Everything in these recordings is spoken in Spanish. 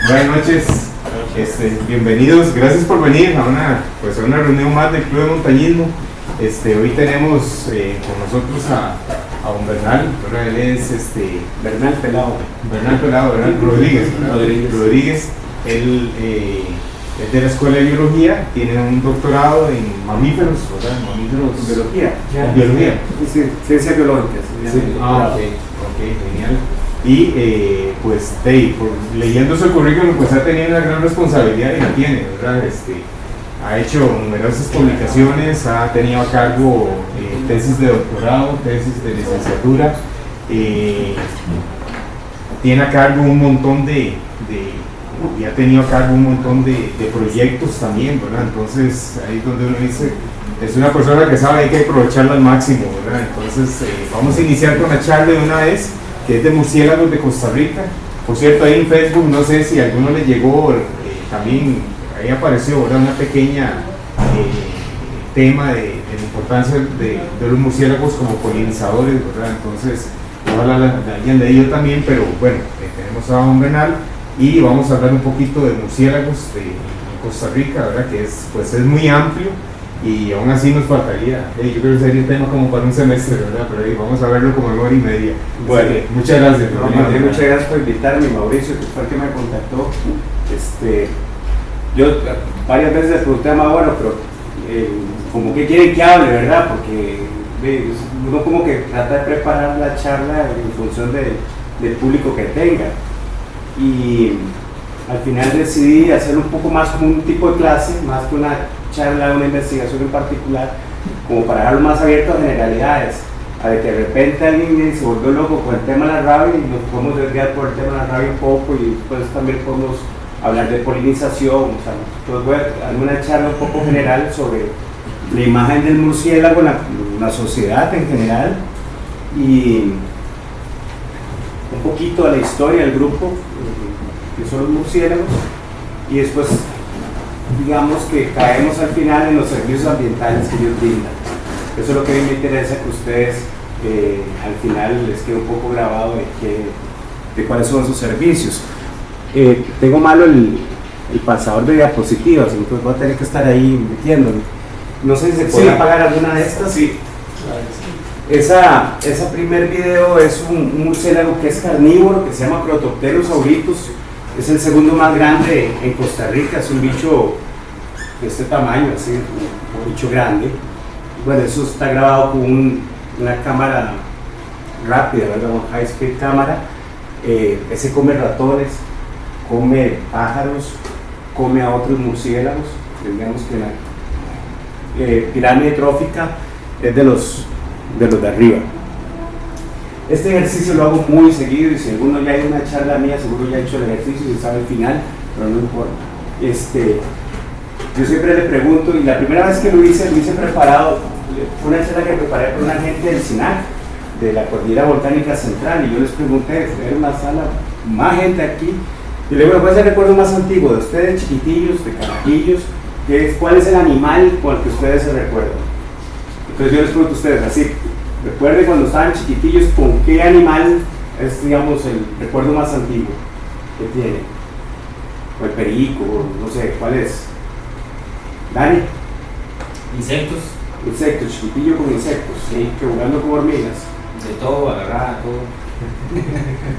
Buenas noches, bienvenidos, gracias por venir a una reunión más del Club de Montañismo. Hoy tenemos con nosotros a don Bernal, él es Bernal Pelado Rodríguez. Él es de la Escuela de Biología, tiene un doctorado en mamíferos, ¿verdad? Biología. Sí, ciencias biológicas. Sí. Ok, genial. Y pues leyendo su currículum, pues ha tenido una gran responsabilidad y la tiene, ¿verdad? Ha hecho numerosas publicaciones, ha tenido a cargo tesis de doctorado, tesis de licenciatura, tiene a cargo un montón y ha tenido a cargo un montón de proyectos también, ¿verdad? Entonces ahí es donde uno dice, es una persona que sabe, hay que aprovecharla al máximo, ¿verdad? Entonces vamos a iniciar con la charla de una vez, que es de murciélagos de Costa Rica. Por cierto, ahí en Facebook, no sé si a alguno le llegó, también ahí apareció, ¿verdad? Una pequeña tema de la importancia de los murciélagos como polinizadores, ¿verdad? Entonces, ojalá la hayan leído también, pero bueno, tenemos a don Bernal y vamos a hablar un poquito de murciélagos de Costa Rica, ¿verdad? Que es muy amplio y aún así nos faltaría, yo creo que sería un tema como para un semestre, ¿verdad? Pero ahí vamos a verlo como en hora y media. Bueno, muchas gracias. Muchas gracias por invitarme, Mauricio, que fue el que me contactó. Yo varias veces les pregunté a bueno, pero como que quieren que hable, ¿verdad? Porque uno como que trata de preparar la charla en función del público que tenga. Y al final decidí hacerlo un poco más como un tipo de clase, más que una charla, una investigación en particular, como para dejarlo más abierto a generalidades, a de que de repente alguien se volvió loco con el tema de la rabia y nos podemos desviar por el tema de la rabia un poco y después también podemos hablar de polinización. Entonces voy a dar una charla un poco general sobre la imagen del murciélago en la sociedad en general y un poquito de la historia del grupo, que son los murciélagos, y después digamos que caemos al final en los servicios ambientales que ellos brindan. Eso es lo que a mí me interesa, que ustedes al final les quede un poco grabado de cuáles son sus servicios. Tengo malo el pasador de diapositivas, entonces voy a tener que estar ahí metiéndome. No sé si se puede apagar alguna de estas. Sí. Esa primer video es un murciélago que es carnívoro, que se llama Protopterus auritus. Es el segundo más grande en Costa Rica, es un bicho de este tamaño, así, un bicho grande. Bueno, eso está grabado con una cámara rápida, ¿verdad? Una high speed cámara. Ese come ratones, come pájaros, come a otros murciélagos. Digamos que la pirámide trófica es de los de arriba. Este ejercicio lo hago muy seguido y si alguno ya hay una charla mía, seguro ya ha hecho el ejercicio y sabe el final, pero no importa. Yo siempre le pregunto, y la primera vez que lo hice preparado, fue una charla que preparé con una gente del SINAC, de la Cordillera Volcánica Central, y yo les pregunté, era una sala, más gente aquí, y luego ¿cuál es el recuerdo más antiguo de ustedes, chiquitillos, de carajillos? ¿Cuál es el animal con el que ustedes se recuerdan? Entonces yo les pregunto a ustedes así, recuerden cuando estaban chiquitillos, ¿con qué animal es, digamos, el recuerdo más antiguo que tiene? O el perico, no sé, ¿cuál es? Dani. Insectos. Insectos, chiquitillo con insectos, sí, que jugando con hormigas. De todo, agarrada, todo.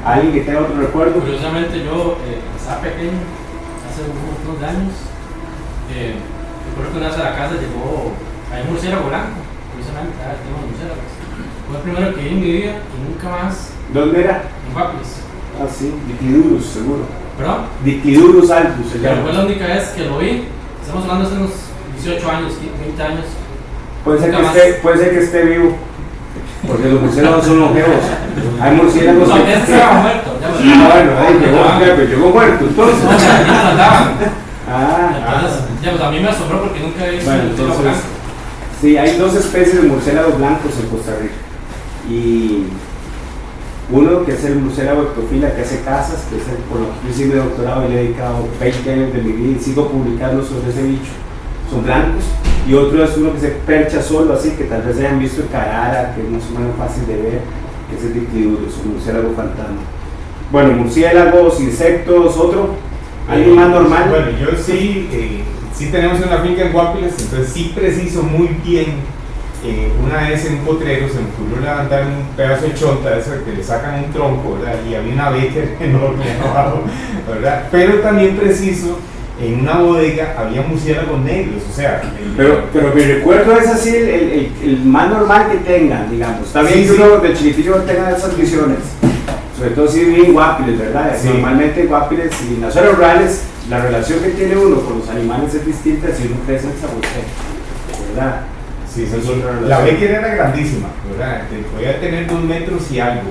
¿Alguien que tenga otro recuerdo? Curiosamente yo estaba pequeño, hace unos años, recuerdo que una vez a la casa llegó, hay un murciélago blanco, curiosamente, el tema de murciélagos. Fue el primero que vi en mi vida y nunca más. ¿Dónde era? En Guapis. Ah, sí, Dictidurus, seguro. ¿Perdón? Dictidurus altus se Pero llama. fue la única vez que lo vi, estamos hablando hace unos 18 años, 20 años. Puede ser que esté vivo, porque los murciélagos son longevos. Hay murciélagos No, que... ese estaba muerto. Llegó muerto, entonces. No, o sea, ya no andaban. Entonces, Ya, pues a mí me asombró porque nunca he visto bueno, un murciélago entonces, blanco. sí, hay dos especies de murciélagos blancos en Costa Rica. Y uno que es el murciélago ectofila, que hace casas, que es el por lo que yo hice mi doctorado y le he dedicado 20 años de mi vida y sigo publicando sobre ese bicho. Son blancos. Y otro es uno que se percha solo, así que tal vez hayan visto en Carara, que es más o menos fácil de ver, que es el Dictidurus, un murciélago fantasma. Bueno, murciélagos, insectos, otro. ¿Alguien más normal? Bueno, yo sí, sí tenemos una finca en Guapiles, entonces sí preciso muy bien. Una vez en un potrero se me ocurrió levantar un pedazo de chonta, eso que le sacan un tronco, ¿verdad? Y había una Becker enorme abajo, ¿verdad? Pero también preciso, en una bodega había murciélagos negros, o sea... Pero mi recuerdo es así, el más normal que tengan, digamos. Está bien Sí, que uno de chiquitillo tenga esas visiones. Sobre todo si vive en Guapiles, ¿verdad? Sí. Normalmente en Guapiles y en las zonas rurales, la relación que tiene uno con los animales es distinta si uno crece en San José, ¿verdad? Sí, Esa es otra la relación. Becker era grandísima, ¿verdad? Podía tener 2 metros y algo,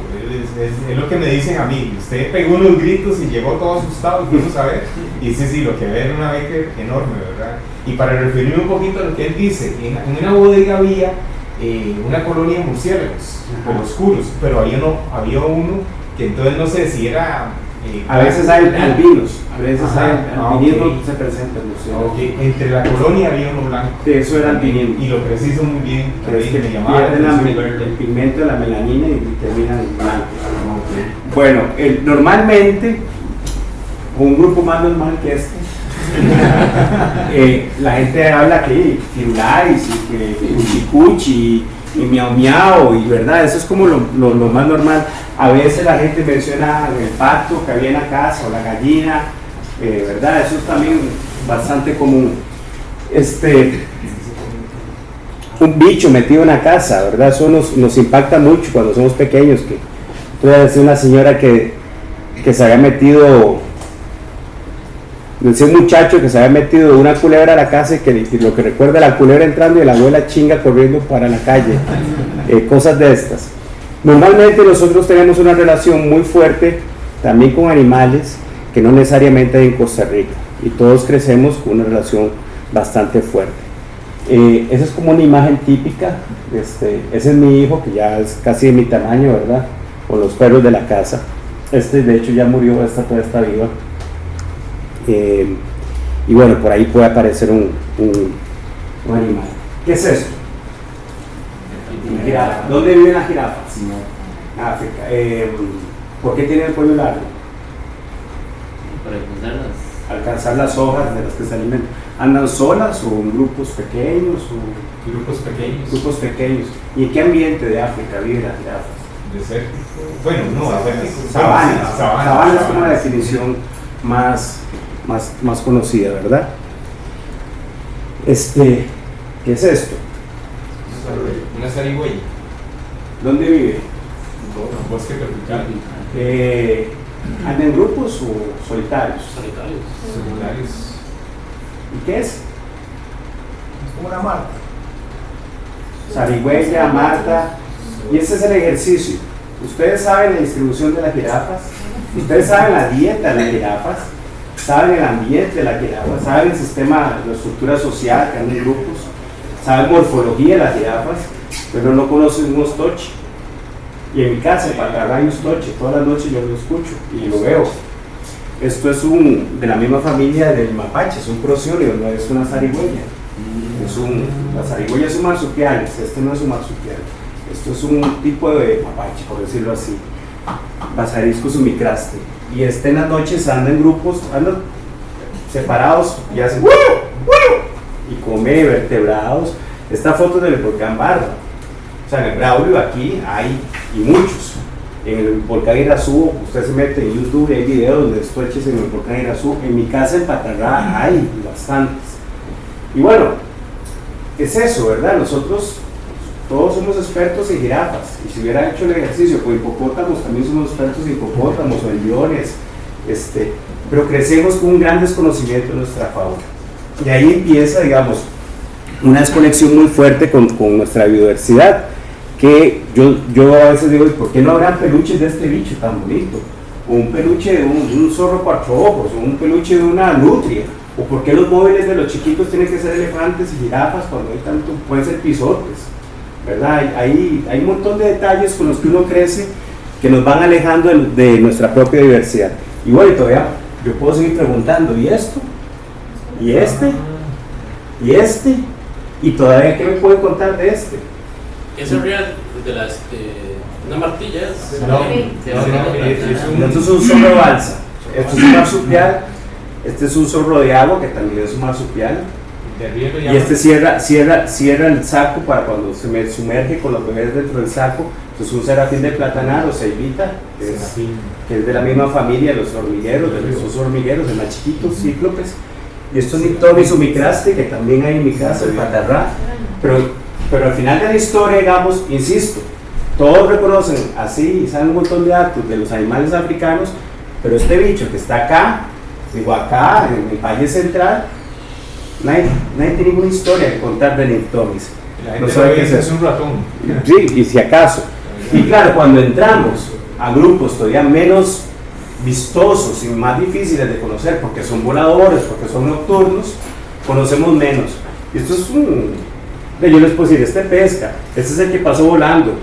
es lo que me dicen a mí. Usted pegó unos gritos y llegó todo asustado, fuimos a ver, y sí, lo que ve era una Becker enorme, ¿verdad? Y para referirme un poquito a lo que él dice, en una bodega había una colonia de murciélagos, por oscuros, pero había uno que entonces no sé si era... A veces hay albinos, a veces Ajá, hay albinismo ok. se presenta, no sé. Ok, entre la colonia había uno blanco. Sí, eso era albinismo. Y lo preciso muy bien, Que es que me llamaba la pierden atención. el pigmento de la melanina y terminan en blanco. Ok. Bueno, normalmente, un grupo más normal que este, la gente habla que firularis y que cuchicuchi y miau miau, y verdad, eso es como lo más normal. A veces la gente menciona el pato que había en la casa o la gallina, verdad, eso es también bastante común. Un bicho metido en la casa, verdad, eso nos impacta mucho cuando somos pequeños. Que puede decir una señora que se había metido, decía un muchacho que se había metido una culebra a la casa y que lo que recuerda la culebra entrando y la abuela chinga corriendo para la calle, cosas de estas. Normalmente nosotros tenemos una relación muy fuerte también con animales que no necesariamente hay en Costa Rica, y todos crecemos con una relación bastante fuerte. Esa es como una imagen típica. Ese es mi hijo, que ya es casi de mi tamaño, ¿verdad? Con los perros de la casa. De hecho ya murió, esta todavía está viva. Y bueno, por ahí puede aparecer un animal. ¿Qué es esto? Una jirafa. ¿Dónde viven las jirafas? África. ¿Por qué tienen el cuello largo? Para Alcanzar las hojas de las que se alimentan. ¿Andan solas o en grupos pequeños? Grupos pequeños. Grupos pequeños. ¿Y en qué ambiente de África viven las jirafas? Desértico. Bueno, no, desértico. Sabana. Sí, Sabana es como la definición más conocida, ¿verdad? ¿Qué es esto? Una zarigüeya. ¿Dónde vive? Un bosque tropical. ¿Andan en grupos o solitarios? Solitarios. ¿Y qué es? Es como una marca. Zarigüeya, Marta. Y ese es el ejercicio. Ustedes saben la distribución de las jirafas, ustedes saben la dieta de las jirafas, saben el ambiente de las jirafas, saben el sistema, la estructura social que andan en grupos, saben morfología de las jirafas, pero no conocen un ostoche. Y en mi casa, en Patarrá, hay un ostoche, todas las noches yo lo escucho y lo veo. Esto es de la misma familia del mapache, es un procionio, no es una zarigüeya. La zarigüeya es un marsupial, este no es un marsupial. Esto es un tipo de mapache, por decirlo así. Basariscus umicraste. Y en las noches anda en grupos, andan separados y hacen ¡wuh! ¡wuh! Y come vertebrados. Esta foto es del volcán Barra. O sea, en el Braulio aquí hay, y muchos. En el volcán Irazú, usted se mete en YouTube y hay videos de estuches en el volcán Irazú. En mi casa en Patarrá hay bastantes. Y bueno, es eso, ¿verdad? Nosotros todos somos expertos en jirafas, y si hubiera hecho el ejercicio con hipopótamos, también somos expertos en hipopótamos o en leones, pero crecemos con un gran desconocimiento de nuestra fauna. Y ahí empieza, digamos, una desconexión muy fuerte con nuestra biodiversidad, que yo a veces digo, ¿por qué no habrán peluches de este bicho tan bonito? O un peluche de un zorro 4 ojos, o un peluche de una nutria, o por qué los móviles de los chiquitos tienen que ser elefantes y jirafas cuando hay tanto, pueden ser pisotes, ¿verdad? Hay un montón de detalles con los que uno crece que nos van alejando de nuestra propia diversidad. Y bueno, todavía yo puedo seguir preguntando, ¿y esto? ¿Y este? ¿Y este? ¿Y todavía qué me pueden contar de este? Ese real de una martilla es. No, Sí, es Esto es un zorro balsa, esto es un marsupial, Este es un zorro de agua que también es un marsupial. De arriba lo Y llaman- este cierra el saco para cuando se me sumerge con los bebés dentro del saco. Entonces un serafín de platanar o ceibita, Serafín. que es de la misma familia de los hormigueros, de los osos hormigueros, el más chiquitos, cíclopes. Y esto es Nyctomis umicraste, que también hay en mi casa, el patarrá. Pero al final de la historia, digamos, insisto, todos reconocen así y saben un montón de datos de los animales africanos, pero este bicho que está acá, digo acá, en el Valle Central, nadie tiene ninguna historia que contar de Nyctomis. La gente No sabe lo qué ve, es es eso. un ratón. Sí, y si acaso. Y claro, cuando entramos a grupos todavía menos vistosos y más difíciles de conocer, porque son voladores, porque son nocturnos, conocemos menos. Y esto es yo les puedo decir, este pesca, este es el que pasó volando,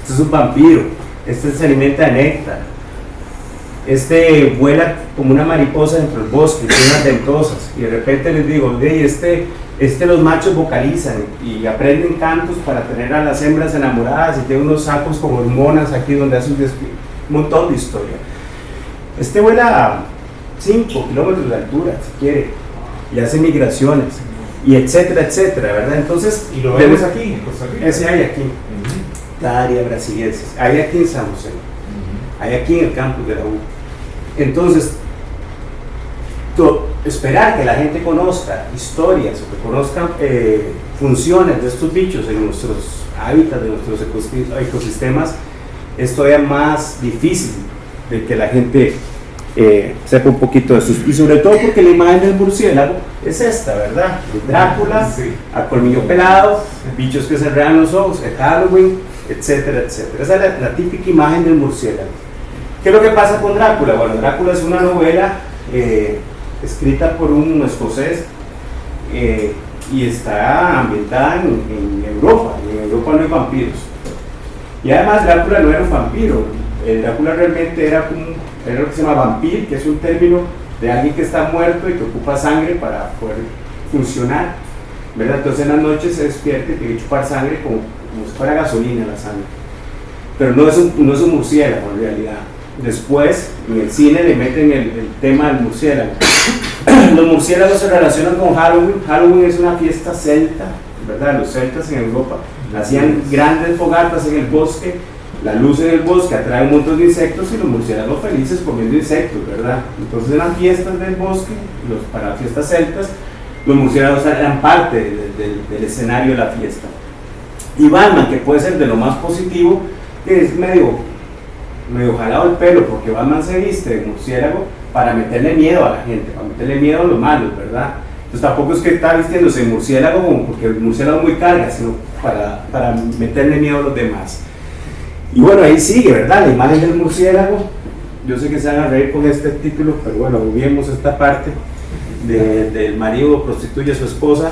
este es un vampiro, este se alimenta de néctar, este vuela como una mariposa dentro del bosque, tiene unas ventosas, y de repente les digo, los machos vocalizan y aprenden cantos para tener a las hembras enamoradas, y tiene unos sacos como hormonas aquí donde hace un montón de historia. Este vuela a 5 kilómetros de altura, si quiere, y hace migraciones, y etcétera, etcétera, ¿verdad? Entonces, Y lo vemos aquí, en Costa Rica. ese hay aquí, Ujú. la área brasiliense, hay aquí en San José, hay aquí en el campus de la U. Entonces, esperar que la gente conozca historias o que conozcan funciones de estos bichos en nuestros hábitats, de nuestros ecosistemas, es todavía más difícil de que la gente sepa un poquito de eso. Y sobre todo porque la imagen del murciélago es esta, ¿verdad? De Drácula, Sí. a colmillo pelado, bichos que se enredan los ojos, el Halloween, etcétera, etcétera. Esa es la típica imagen del murciélago. ¿Qué es lo que pasa con Drácula? Bueno, Drácula es una novela escrita por un escocés y está ambientada en Europa, y en Europa no hay vampiros. Y además Drácula no era un vampiro, Drácula realmente era lo que se llama vampir, que es un término de alguien que está muerto y que ocupa sangre para poder funcionar, ¿verdad? Entonces en las noches se despierta y tiene que chupar sangre como si fuera gasolina la sangre. Pero no es un murciélago en realidad. Después, en el cine le meten el tema del murciélago. Los murciélagos se relacionan con Halloween. Halloween es una fiesta celta, ¿verdad? Los celtas en Europa hacían grandes fogatas en el bosque. La luz en el bosque atrae un montón de insectos y los murciélagos felices comiendo insectos, ¿verdad? Entonces en las fiestas del bosque, para las fiestas celtas, los murciélagos eran parte del escenario de la fiesta. Y Batman, que puede ser de lo más positivo, que es medio jalado el pelo, porque Batman se viste de murciélago para meterle miedo a la gente, para meterle miedo a los malos, ¿verdad? Entonces tampoco es que está vistiéndose de murciélago como porque el murciélago es muy carga, sino para meterle miedo a los demás. Y bueno, ahí sigue, ¿verdad? La imagen del murciélago. Yo sé que se van a reír con este título, pero bueno, vemos esta parte del marido prostituye a su esposa.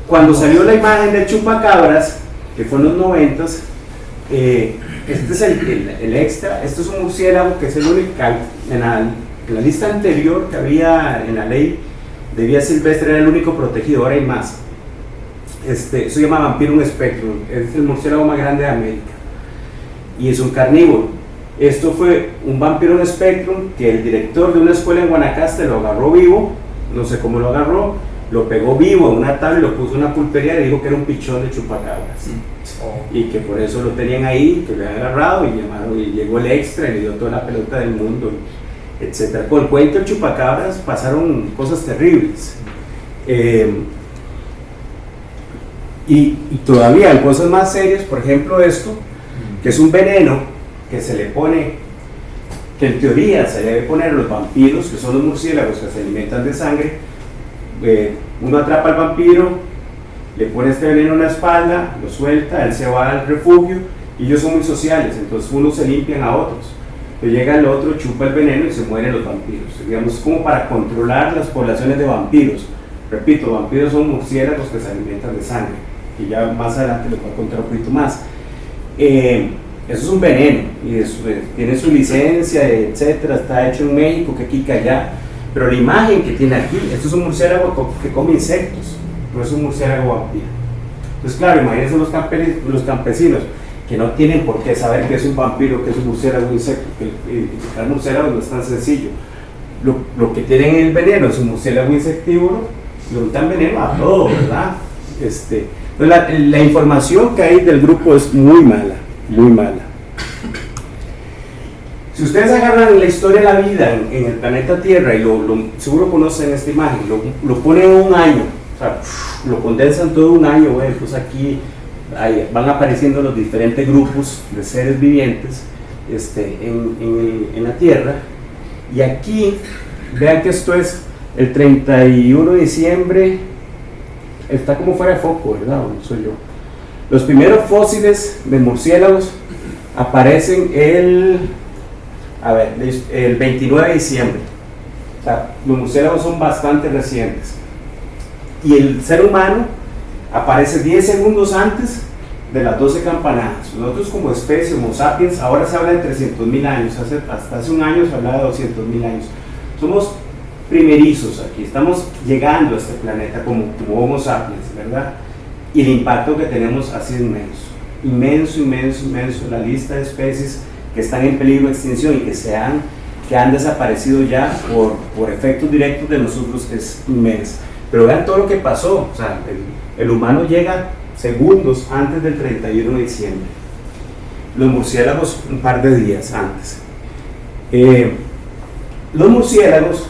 Cuando salió la imagen del chupacabras, que fue en los 90s, este es el extra. Esto es un murciélago que es el único, en la lista anterior que había en la ley de vida silvestre, era el único protegido, ahora hay más. Eso se llama Vampirum spectrum, es el murciélago más grande de América y es un carnívoro. Esto fue un Vampirum spectrum que el director de una escuela en Guanacaste lo agarró vivo, no sé cómo lo agarró, lo pegó vivo en una tabla y lo puso en una pulpería y dijo que era un pichón de chupacabras. Y que por eso lo tenían ahí, que lo habían agarrado y llegó el extra y le dio toda la pelota del mundo, etc. Con el cuento del chupacabras pasaron cosas terribles. Y todavía hay cosas más serias, por ejemplo esto, que es un veneno que se le pone, que en teoría se le debe poner a los vampiros, que son los murciélagos que se alimentan de sangre. Uno atrapa al vampiro, le pone este veneno en la espalda, lo suelta, él se va al refugio y ellos son muy sociales, entonces unos se limpian a otros. Llega el otro, chupa el veneno y se mueren los vampiros. Digamos, como para controlar las poblaciones de vampiros. Repito, vampiros son murciélagos que se alimentan de sangre, y ya más adelante les voy a contar un poquito más. Eso es un veneno y tiene su licencia, etcétera, está hecho en México, que aquí, que allá, pero la imagen que tiene aquí, esto es un murciélago que come insectos, no es un murciélago vampiro. Entonces claro, imagínense los campesinos que no tienen por qué saber qué es un vampiro, qué es un murciélago, un insecto, que el murciélago no es tan sencillo. lo que tienen el veneno es un murciélago insectívoro, le untan veneno a todo, ¿verdad? Entonces la información que hay del grupo es muy mala, muy mala. Si ustedes agarran la historia de la vida en el planeta Tierra y seguro conocen esta imagen, lo ponen un año, o sea, lo condensan todo un año, bueno, pues aquí van apareciendo los diferentes grupos de seres vivientes en la Tierra, y aquí vean que esto es el 31 de diciembre, está como fuera de foco, ¿verdad? ¿O no soy yo? Los primeros fósiles de murciélagos aparecen el 29 de diciembre. O sea, los murciélagos son bastante recientes. Y el ser humano aparece 10 segundos antes de las 12 campanadas. Nosotros como especie, Homo sapiens, ahora se habla de 300.000 años, hasta hace un año se hablaba de 200.000 años. Somos primerizos aquí, estamos llegando a este planeta como Homo sapiens, ¿verdad? Y el impacto que tenemos ha sido inmenso, la lista de especies que están en peligro de extinción y que han desaparecido ya por efectos directos de nosotros es inmensa. Pero vean todo lo que pasó, o sea, el humano llega segundos antes del 31 de diciembre, los murciélagos un par de días antes. Los murciélagos,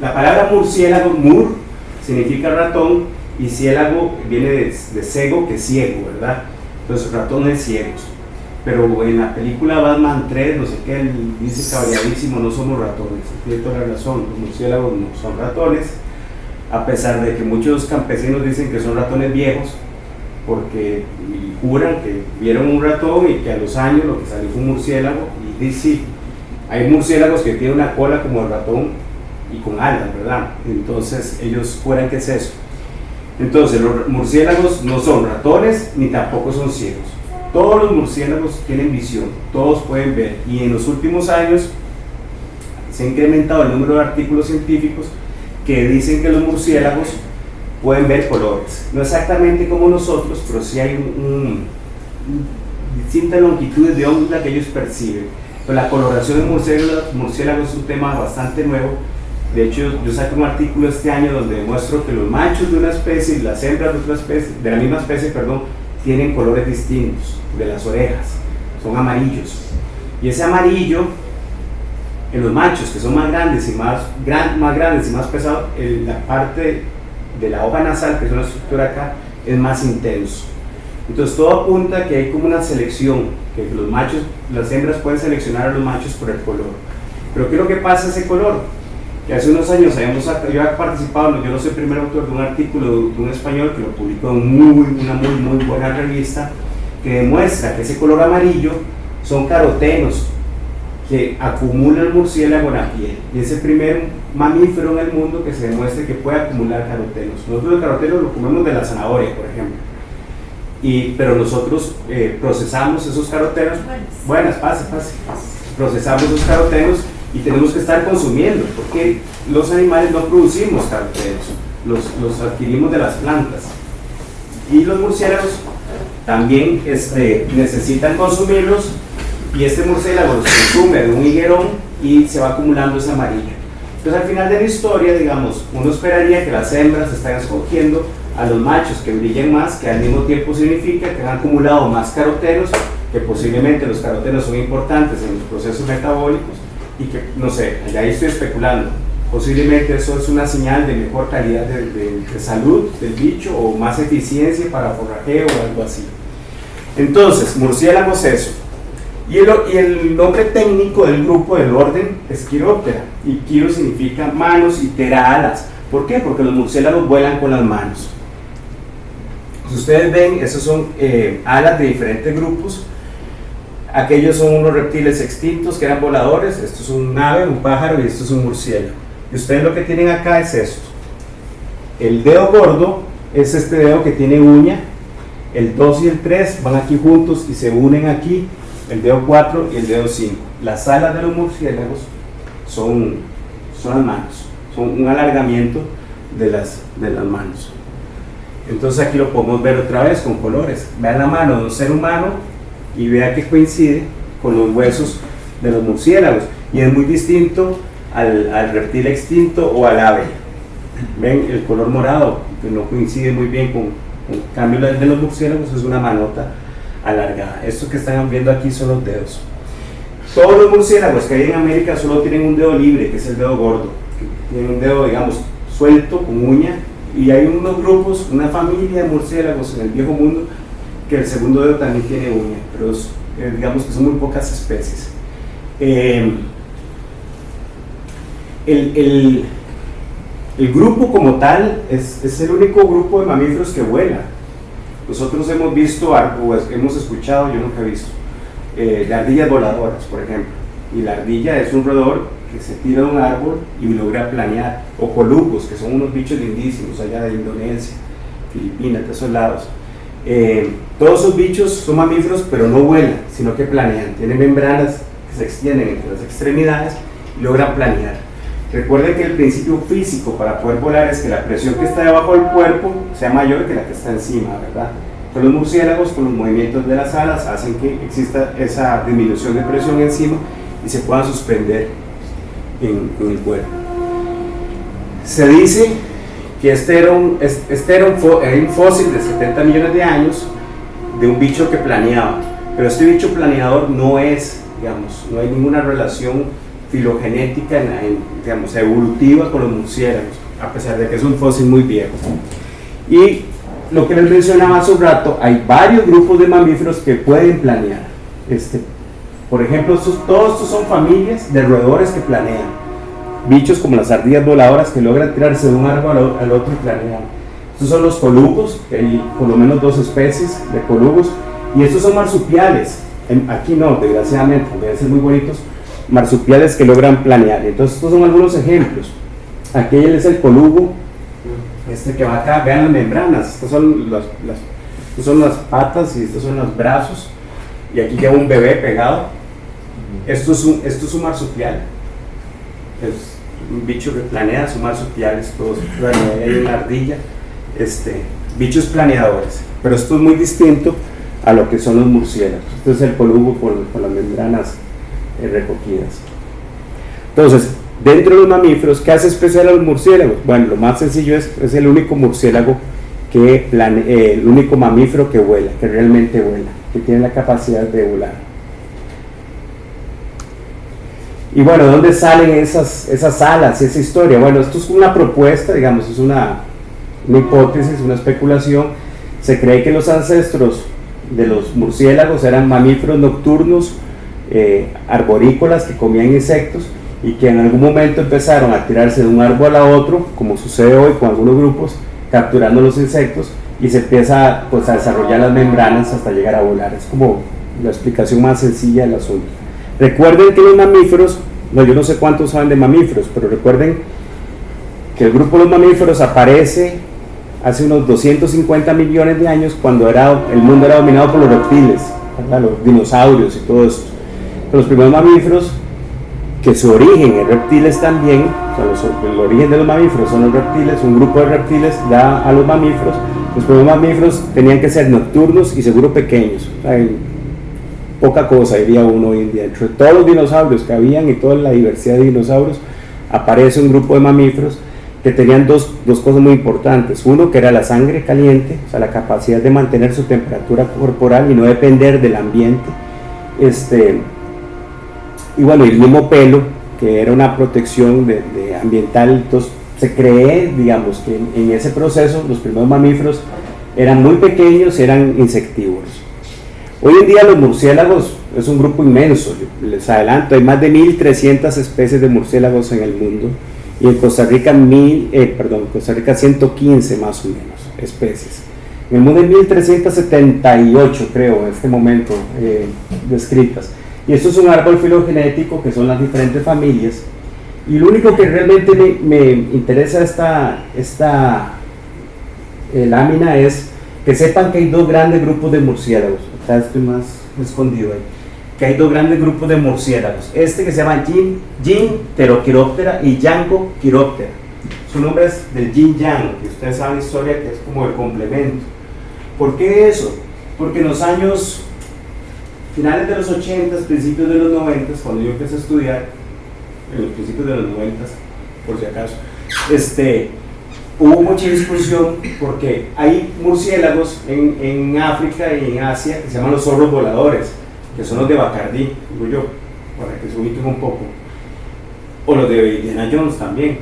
la palabra murciélago, mur, significa ratón, y ciélago viene de cego, que es ciego, ¿verdad? Entonces ratones ciegos. Pero en la película Batman 3, no sé qué, él dice cabreadísimo, no somos ratones. Tiene toda la razón, los murciélagos no son ratones, a pesar de que muchos campesinos dicen que son ratones viejos, porque juran que vieron un ratón y que a los años lo que salió fue un murciélago, y dice, hay murciélagos que tienen una cola como el ratón y con alas, ¿verdad? Entonces ellos juran que es eso. Entonces los murciélagos no son ratones ni tampoco son ciegos. Todos los murciélagos tienen visión, todos pueden ver, y en los últimos años se ha incrementado el número de artículos científicos que dicen que los murciélagos pueden ver colores, no exactamente como nosotros, pero sí hay distintas longitudes de onda que ellos perciben. Pero la coloración de murciélagos es un tema bastante nuevo. De hecho, yo saqué un artículo este año donde demuestro que los machos de una especie y las hembras de otra especie, de la misma especie, tienen colores distintos de las orejas, son amarillos. Y ese amarillo, en los machos que son más grandes y más pesados, la parte de la hoja nasal, que es una estructura acá, es más intenso. Entonces todo apunta a que hay como una selección, que los machos, las hembras pueden seleccionar a los machos por el color. Pero ¿qué es lo que pasa a ese color? Que hace unos años yo he participado, yo no soy el primer autor de un artículo de un español que lo publicó en una muy buena revista, que demuestra que ese color amarillo son carotenos que acumula el murciélago en la piel, y es el primer mamífero en el mundo que se demuestra que puede acumular carotenos. Nosotros el caroteno lo comemos de la zanahoria, por ejemplo, pero nosotros procesamos esos carotenos, procesamos esos carotenos y tenemos que estar consumiendo, porque los animales no producimos carotenos, los adquirimos de las plantas, y los murciélagos también necesitan consumirlos, y este murciélago los consume de un higuerón y se va acumulando ese amarillo. Entonces al final de la historia, digamos, uno esperaría que las hembras estén escogiendo a los machos que brillen más, que al mismo tiempo significa que han acumulado más carotenos, que posiblemente los carotenos son importantes en los procesos metabólicos, y que, no sé, ahí estoy especulando, posiblemente eso es una señal de mejor calidad de salud del bicho, o más eficiencia para forrajeo o algo así. Entonces, murciélagos, eso. Y el nombre técnico del grupo, del orden, es Chiroptera, y Chiro significa manos y Ptera alas. ¿Por qué? Porque los murciélagos vuelan con las manos. Si ustedes ven, esos son alas de diferentes grupos. Aquellos son unos reptiles extintos que eran voladores, esto es un ave, un pájaro, y esto es un murciélago. Y ustedes lo que tienen acá es esto. El dedo gordo es este dedo que tiene uña, el 2 y el 3 van aquí juntos y se unen aquí, el dedo 4 y el dedo 5. Las alas de los murciélagos son las manos, son un alargamiento de las manos. Entonces aquí lo podemos ver otra vez con colores. Vean la mano de un ser humano y vea que coincide con los huesos de los murciélagos, y es muy distinto al reptil extinto o al ave. Ven el color morado, que no coincide muy bien con el cambio de los murciélagos, es una manota alargada. Estos que están viendo aquí son los dedos. Todos los murciélagos que hay en América solo tienen un dedo libre, que es el dedo gordo, que tiene un dedo, digamos, suelto, con uña, y hay unos grupos, una familia de murciélagos en el viejo mundo, que el segundo dedo también tiene uña, pero digamos que son muy pocas especies. El grupo como tal es el único grupo de mamíferos que vuela. Nosotros hemos visto, o hemos escuchado, yo nunca he visto, de ardillas voladoras, por ejemplo. Y la ardilla es un roedor que se tira de un árbol y logra planear. O colubos, que son unos bichos lindísimos allá de Indonesia, Filipinas, de esos lados. Todos esos bichos son mamíferos, pero no vuelan, sino que planean. Tienen membranas que se extienden entre las extremidades y logran planear. Recuerden que el principio físico para poder volar es que la presión que está debajo del cuerpo sea mayor que la que está encima, ¿verdad? Con los murciélagos, con los movimientos de las alas, hacen que exista esa disminución de presión encima y se puedan suspender en el vuelo. Se dice que este era un fósil de 70 millones de años de un bicho que planeaba, pero este bicho planeador no es, digamos, no hay ninguna relación filogenética, digamos, evolutiva con los murciélagos, a pesar de que es un fósil muy viejo. Y lo que les mencionaba hace un rato, hay varios grupos de mamíferos que pueden planear. Por ejemplo, todos estos son familias de roedores que planean. Bichos como las ardillas voladoras que logran tirarse de un árbol al otro y planean. Estos son los colubos, que hay por lo menos 2 especies de colubos, y estos son marsupiales. Aquí no, desgraciadamente, deben ser muy bonitos, marsupiales que logran planear. Entonces estos son algunos ejemplos. Aquel es el colubo, que va acá, vean las membranas, estas son las patas y estos son los brazos, y aquí queda un bebé pegado. Esto es un marsupial, es un bicho que planea, son marsupiales todos, hay una ardilla, bichos planeadores, pero esto es muy distinto a lo que son los murciélagos. Esto es el colubo con las membranas recogidas. Entonces, dentro de los mamíferos, ¿qué hace especial a los murciélagos? Bueno, lo más sencillo es el único murciélago el único mamífero que vuela, que realmente vuela, que tiene la capacidad de volar. Y bueno, ¿dónde salen esas alas, esa historia? Bueno, esto es una propuesta, digamos, es una hipótesis, una especulación. Se cree que los ancestros de los murciélagos eran mamíferos nocturnos, arborícolas que comían insectos y que en algún momento empezaron a tirarse de un árbol a otro, como sucede hoy con algunos grupos, capturando los insectos, y se empieza pues a desarrollar las membranas hasta llegar a volar. Es como la explicación más sencilla del asunto. Recuerden que los mamíferos, yo no sé cuántos saben de mamíferos, pero recuerden que el grupo de los mamíferos aparece hace unos 250 millones de años, cuando el mundo era dominado por los reptiles, ¿verdad? Los dinosaurios y todo esto. Los primeros mamíferos, que su origen es reptiles también, o sea, el origen de los mamíferos son los reptiles, un grupo de reptiles da a los mamíferos. Los primeros mamíferos tenían que ser nocturnos y seguro pequeños, o sea, poca cosa diría uno hoy en día. Entre todos los dinosaurios que habían y toda la diversidad de dinosaurios, aparece un grupo de mamíferos que tenían dos cosas muy importantes. Uno, que era la sangre caliente, o sea, la capacidad de mantener su temperatura corporal y no depender del ambiente. Y bueno, el mismo pelo, que era una protección ambiental. Entonces se cree, digamos, que en ese proceso los primeros mamíferos eran muy pequeños, eran insectívoros. Hoy en día los murciélagos es un grupo inmenso, les adelanto, hay más de 1.300 especies de murciélagos en el mundo, y en Costa Rica, Costa Rica 115 más o menos especies. En el mundo hay 1.378, creo, en este momento, descritas. Y esto es un árbol filogenético, que son las diferentes familias, y lo único que realmente me interesa esta lámina es que sepan que hay 2 grandes grupos de murciélagos. Acá estoy más escondido ahí. Que hay 2 grandes grupos de murciélagos. Que se llama Yin-Pterochiroptera y Yango-Chiroptera. Su nombre es del Yin-Yang, que ustedes saben la historia, que es como el complemento. ¿Por qué eso? Porque en los años finales de los 80, principios de los 90, cuando yo empecé a estudiar, en los principios de los 90, por si acaso, hubo mucha discusión porque hay murciélagos en África y en Asia que se llaman los zorros voladores, que son los de Bacardí, digo yo, para que se ubiquen un poco, o los de Indiana Jones también.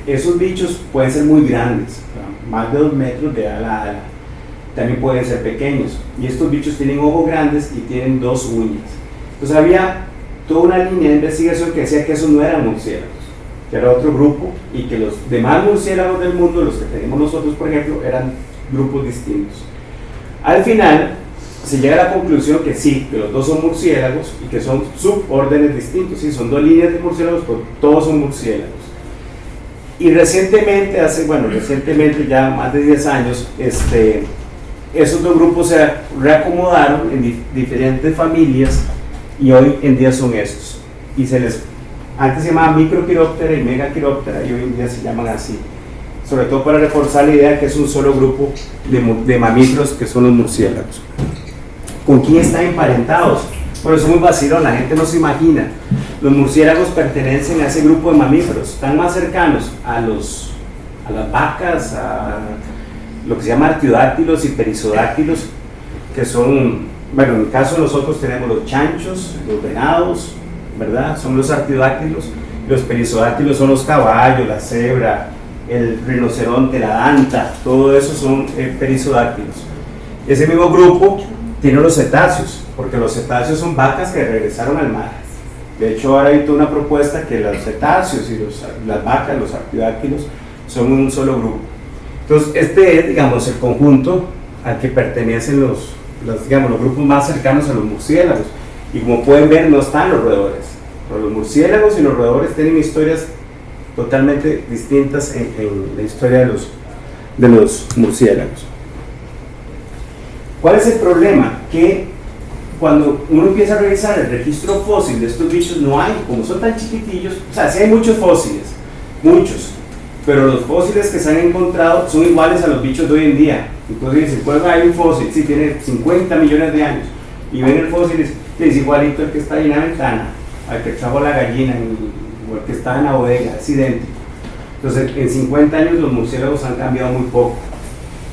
Esos bichos pueden ser muy grandes, más de 2 metros de ala a ala, también pueden ser pequeños, y estos bichos tienen ojos grandes y tienen 2 uñas. Entonces había toda una línea de investigación que decía que esos no eran murciélagos, que era otro grupo, y que los demás murciélagos del mundo, los que tenemos nosotros por ejemplo, eran grupos distintos. Al final se llega a la conclusión que sí, que los dos son murciélagos y que son subórdenes distintos, sí, son 2 líneas de murciélagos, pero todos son murciélagos. Y recientemente, recientemente ya más de 10 años, esos 2 grupos se reacomodaron en diferentes familias y hoy en día son estos. Y antes se llamaban Microchiroptera y Megachiroptera y hoy en día se llaman así. Sobre todo para reforzar la idea de que es un solo grupo de mamíferos que son los murciélagos. ¿Con quién están emparentados? Bueno, eso es muy vacilón, la gente no se imagina. Los murciélagos pertenecen a ese grupo de mamíferos, están más cercanos a las vacas, a lo que se llama artiodáctilos y perisodáctilos, que son, bueno, en el caso de nosotros tenemos los chanchos, los venados, ¿verdad? Son los artiodáctilos. Los perisodáctilos son los caballos, la cebra, el rinoceronte, la danta, todo eso son perisodáctilos. Ese mismo grupo tiene los cetáceos, porque los cetáceos son vacas que regresaron al mar. De hecho, ahora hay toda una propuesta que los cetáceos y las vacas, los artiodáctilos, son un solo grupo. Entonces, este es, digamos, el conjunto al que pertenecen los grupos más cercanos a los murciélagos. Y como pueden ver, no están los roedores. Pero los murciélagos y los roedores tienen historias totalmente distintas en la historia de los murciélagos. ¿Cuál es el problema? Que cuando uno empieza a revisar el registro fósil de estos bichos, no hay, como son tan chiquitillos, o sea, sí hay muchos fósiles, muchos, pero los fósiles que se han encontrado son iguales a los bichos de hoy en día. Entonces dicen, pues hay un fósil, sí, tiene 50 millones de años, y ven el fósil y es igualito al que está ahí en la ventana, al que trajo la gallina, o al que está en la bodega, es idéntico. Entonces, en 50 años los murciélagos han cambiado muy poco.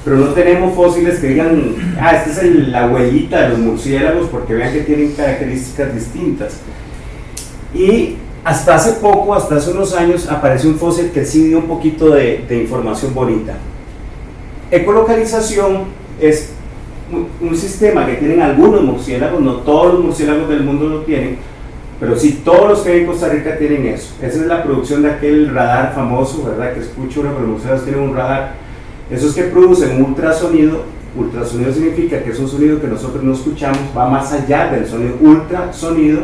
Pero no tenemos fósiles que digan, esta es la huellita de los murciélagos, porque vean que tienen características distintas. Y hasta hace poco, hasta hace unos años, apareció un fósil que sí dio un poquito de información bonita. Ecolocalización es un sistema que tienen algunos murciélagos, no todos los murciélagos del mundo lo tienen, pero sí todos los que hay en Costa Rica tienen eso. Esa es la producción de aquel radar famoso, ¿verdad? Que escucho uno, pero los murciélagos tienen un radar. Esos que producen ultrasonido, ultrasonido significa que es un sonido que nosotros no escuchamos, va más allá del sonido ultrasonido,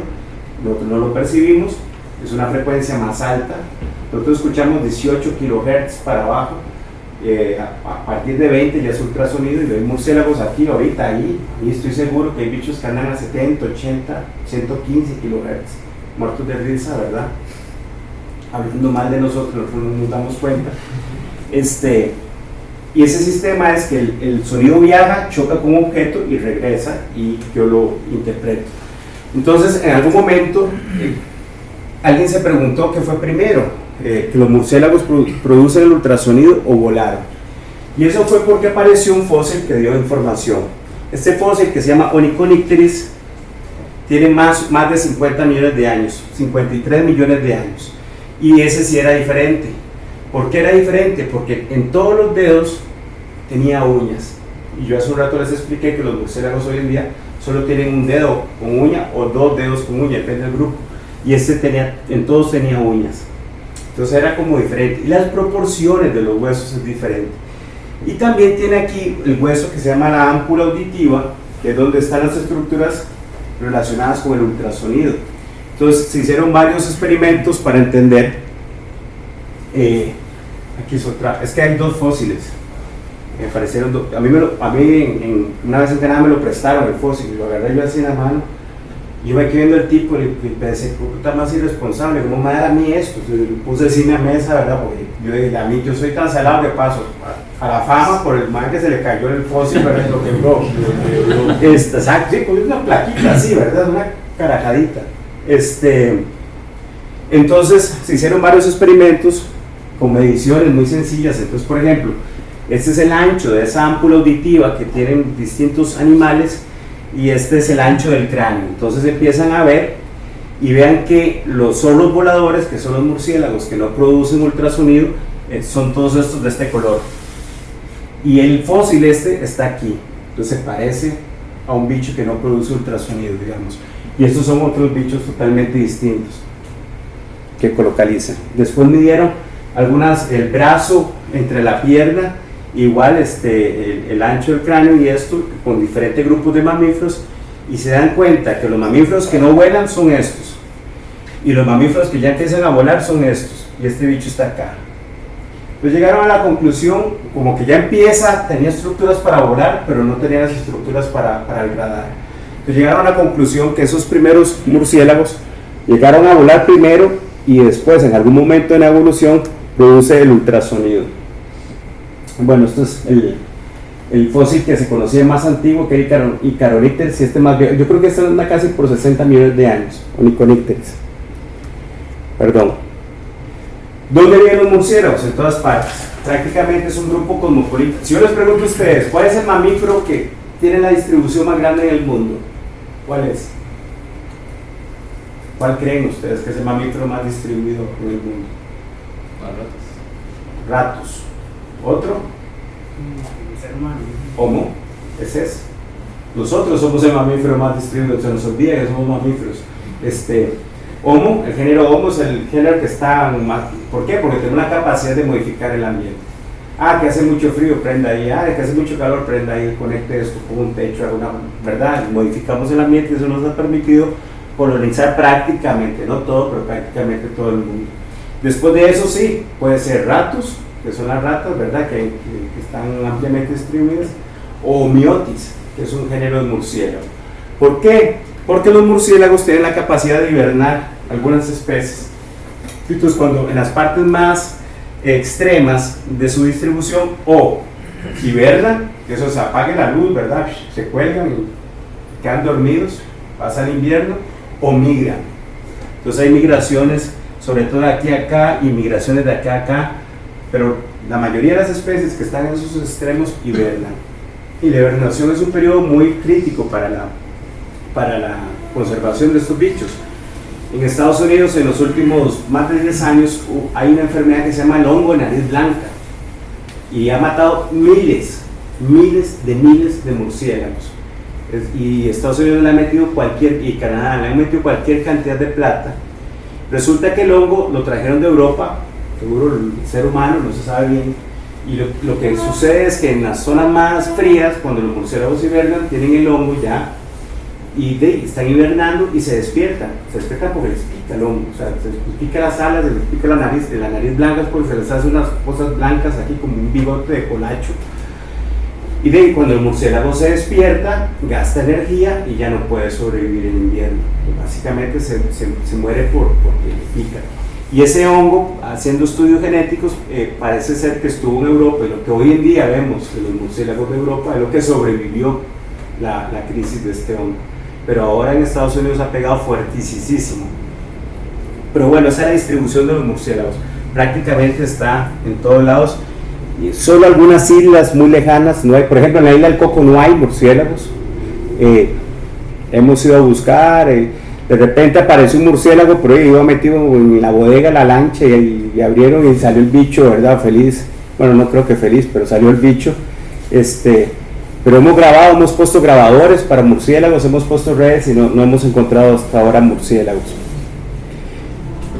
nosotros no lo percibimos, es una frecuencia más alta, nosotros escuchamos 18 kHz para abajo, a partir de 20 ya es ultrasonido, y hay murciélagos aquí, ahorita, ahí estoy seguro que hay bichos que andan a 70, 80, 115 kHz, muertos de risa, ¿verdad? Hablando mal de nosotros, no nos damos cuenta. Y ese sistema es que el sonido viaja, choca con un objeto y regresa, y yo lo interpreto. Entonces, en algún momento, alguien se preguntó qué fue primero, que los murciélagos producen el ultrasonido o volaron. Y eso fue porque apareció un fósil que dio información. Este fósil, que se llama Onychonycteris, tiene más de 50 millones de años, 53 millones de años. Y ese sí era diferente. ¿Por qué era diferente? Porque en todos los dedos tenía uñas. Y yo hace un rato les expliqué que los murciélagos hoy en día solo tienen un dedo con uña o 2 dedos con uña, depende del grupo. Y en todos tenía uñas. Entonces era como diferente. Y las proporciones de los huesos es diferente. Y también tiene aquí el hueso que se llama la ámpula auditiva, que es donde están las estructuras relacionadas con el ultrasonido. Entonces se hicieron varios experimentos para entender. Aquí es otra, es que hay 2 fósiles. Me parecieron a mí una vez en Canadá me lo prestaron el fósil, lo agarré yo así en la mano, y iba aquí viendo el tipo y pensé, puta más irresponsable, ¿cómo me da a mí esto? Entonces, lo puse así en la mesa, ¿verdad? Porque yo dije, yo soy tan salado que paso a la fama por el man que se le cayó el fósil, ¿verdad? Lo quebró. Exacto, sí, pues una plaquita así, ¿verdad? Una carajadita. Entonces se hicieron varios experimentos con mediciones muy sencillas. Entonces, por ejemplo, este es el ancho de esa ámpula auditiva que tienen distintos animales y este es el ancho del cráneo. Entonces empiezan a ver y vean que los zorros voladores, que son los murciélagos que no producen ultrasonido, son todos estos de este color. Y el fósil este está aquí. Entonces se parece a un bicho que no produce ultrasonido, digamos. Y estos son otros bichos totalmente distintos que colocalizan. Después midieron el brazo entre la pierna, igual el ancho del cráneo y esto, con diferentes grupos de mamíferos, y se dan cuenta que los mamíferos que no vuelan son estos, y los mamíferos que ya empiezan a volar son estos, y este bicho está acá. Pues llegaron a la conclusión, como que ya tenía estructuras para volar, pero no tenía las estructuras para el radar. Entonces llegaron a la conclusión que esos primeros murciélagos llegaron a volar primero y después, en algún momento en la evolución, produce el ultrasonido. Bueno, esto es el fósil que se conocía más antiguo, que era Icaronípteris, y este más viejo. Yo creo que este anda casi por 60 millones de años, Onychonípteris. Perdón. ¿Dónde viven los murciélagos? En todas partes. Prácticamente es un grupo cosmopolita. Si yo les pregunto a ustedes, ¿cuál es el mamífero que tiene la distribución más grande en el mundo? ¿Cuál es? ¿Cuál creen ustedes que es el mamífero más distribuido en el mundo? Ratos. ¿Otro? El ser humano. Homo. Ese es. Nosotros somos el mamífero más distribuido, se nos olvida que somos mamíferos. Homo, el género Homo es el género que está más. ¿Por qué? Porque tiene una capacidad de modificar el ambiente. Que hace mucho frío, prenda ahí. Que hace mucho calor, prenda ahí. Conecte esto con un techo, ¿verdad? Modificamos el ambiente y eso nos ha permitido colonizar prácticamente, no todo, pero prácticamente todo el mundo. Después de eso sí, puede ser ratos, que son las ratas, ¿verdad? Que están ampliamente distribuidas, o miotis, que es un género de murciélago. ¿Por qué? Porque los murciélagos tienen la capacidad de hibernar, algunas especies. Entonces, cuando en las partes más extremas de su distribución, o hibernan, que eso se apague la luz, ¿verdad? Se cuelgan y quedan dormidos, pasa el invierno, o migran. Entonces hay migraciones, sobre todo de aquí a acá, y migraciones de acá a acá, pero la mayoría de las especies que están en esos extremos hibernan. Y la hibernación es un periodo muy crítico para la conservación de estos bichos. En Estados Unidos, en los últimos más de 10 años, hay una enfermedad que se llama el hongo de nariz blanca y ha matado miles de murciélagos. Y Estados Unidos le ha metido y Canadá le han metido cualquier cantidad de plata. Resulta que el hongo lo trajeron de Europa, seguro el ser humano, no se sabe bien, y lo que sucede es que en las zonas más frías, cuando los murciélagos hibernan, tienen el hongo ya, y están hibernando y se despiertan porque les pica el hongo, o sea, se les pica las alas, se les pica la nariz blanca porque se les hace unas cosas blancas aquí como un bigote de colacho. Y cuando el murciélago se despierta, gasta energía y ya no puede sobrevivir en invierno. Básicamente se muere porque le pica. Y ese hongo, haciendo estudios genéticos, parece ser que estuvo en Europa, y lo que hoy en día vemos de los murciélagos de Europa es lo que sobrevivió la crisis de este hongo. Pero ahora en Estados Unidos ha pegado fuertísimo. Pero bueno, esa es la distribución de los murciélagos. Prácticamente está en todos lados. Solo algunas islas muy lejanas no hay, por ejemplo en la isla del Coco no hay murciélagos. Hemos ido a buscar, de repente apareció un murciélago, pero iba metido en la bodega la lancha y abrieron y salió el bicho, ¿verdad? Feliz, bueno, no creo que feliz, pero salió el bicho. Pero hemos puesto grabadores para murciélagos, hemos puesto redes y no hemos encontrado hasta ahora murciélagos.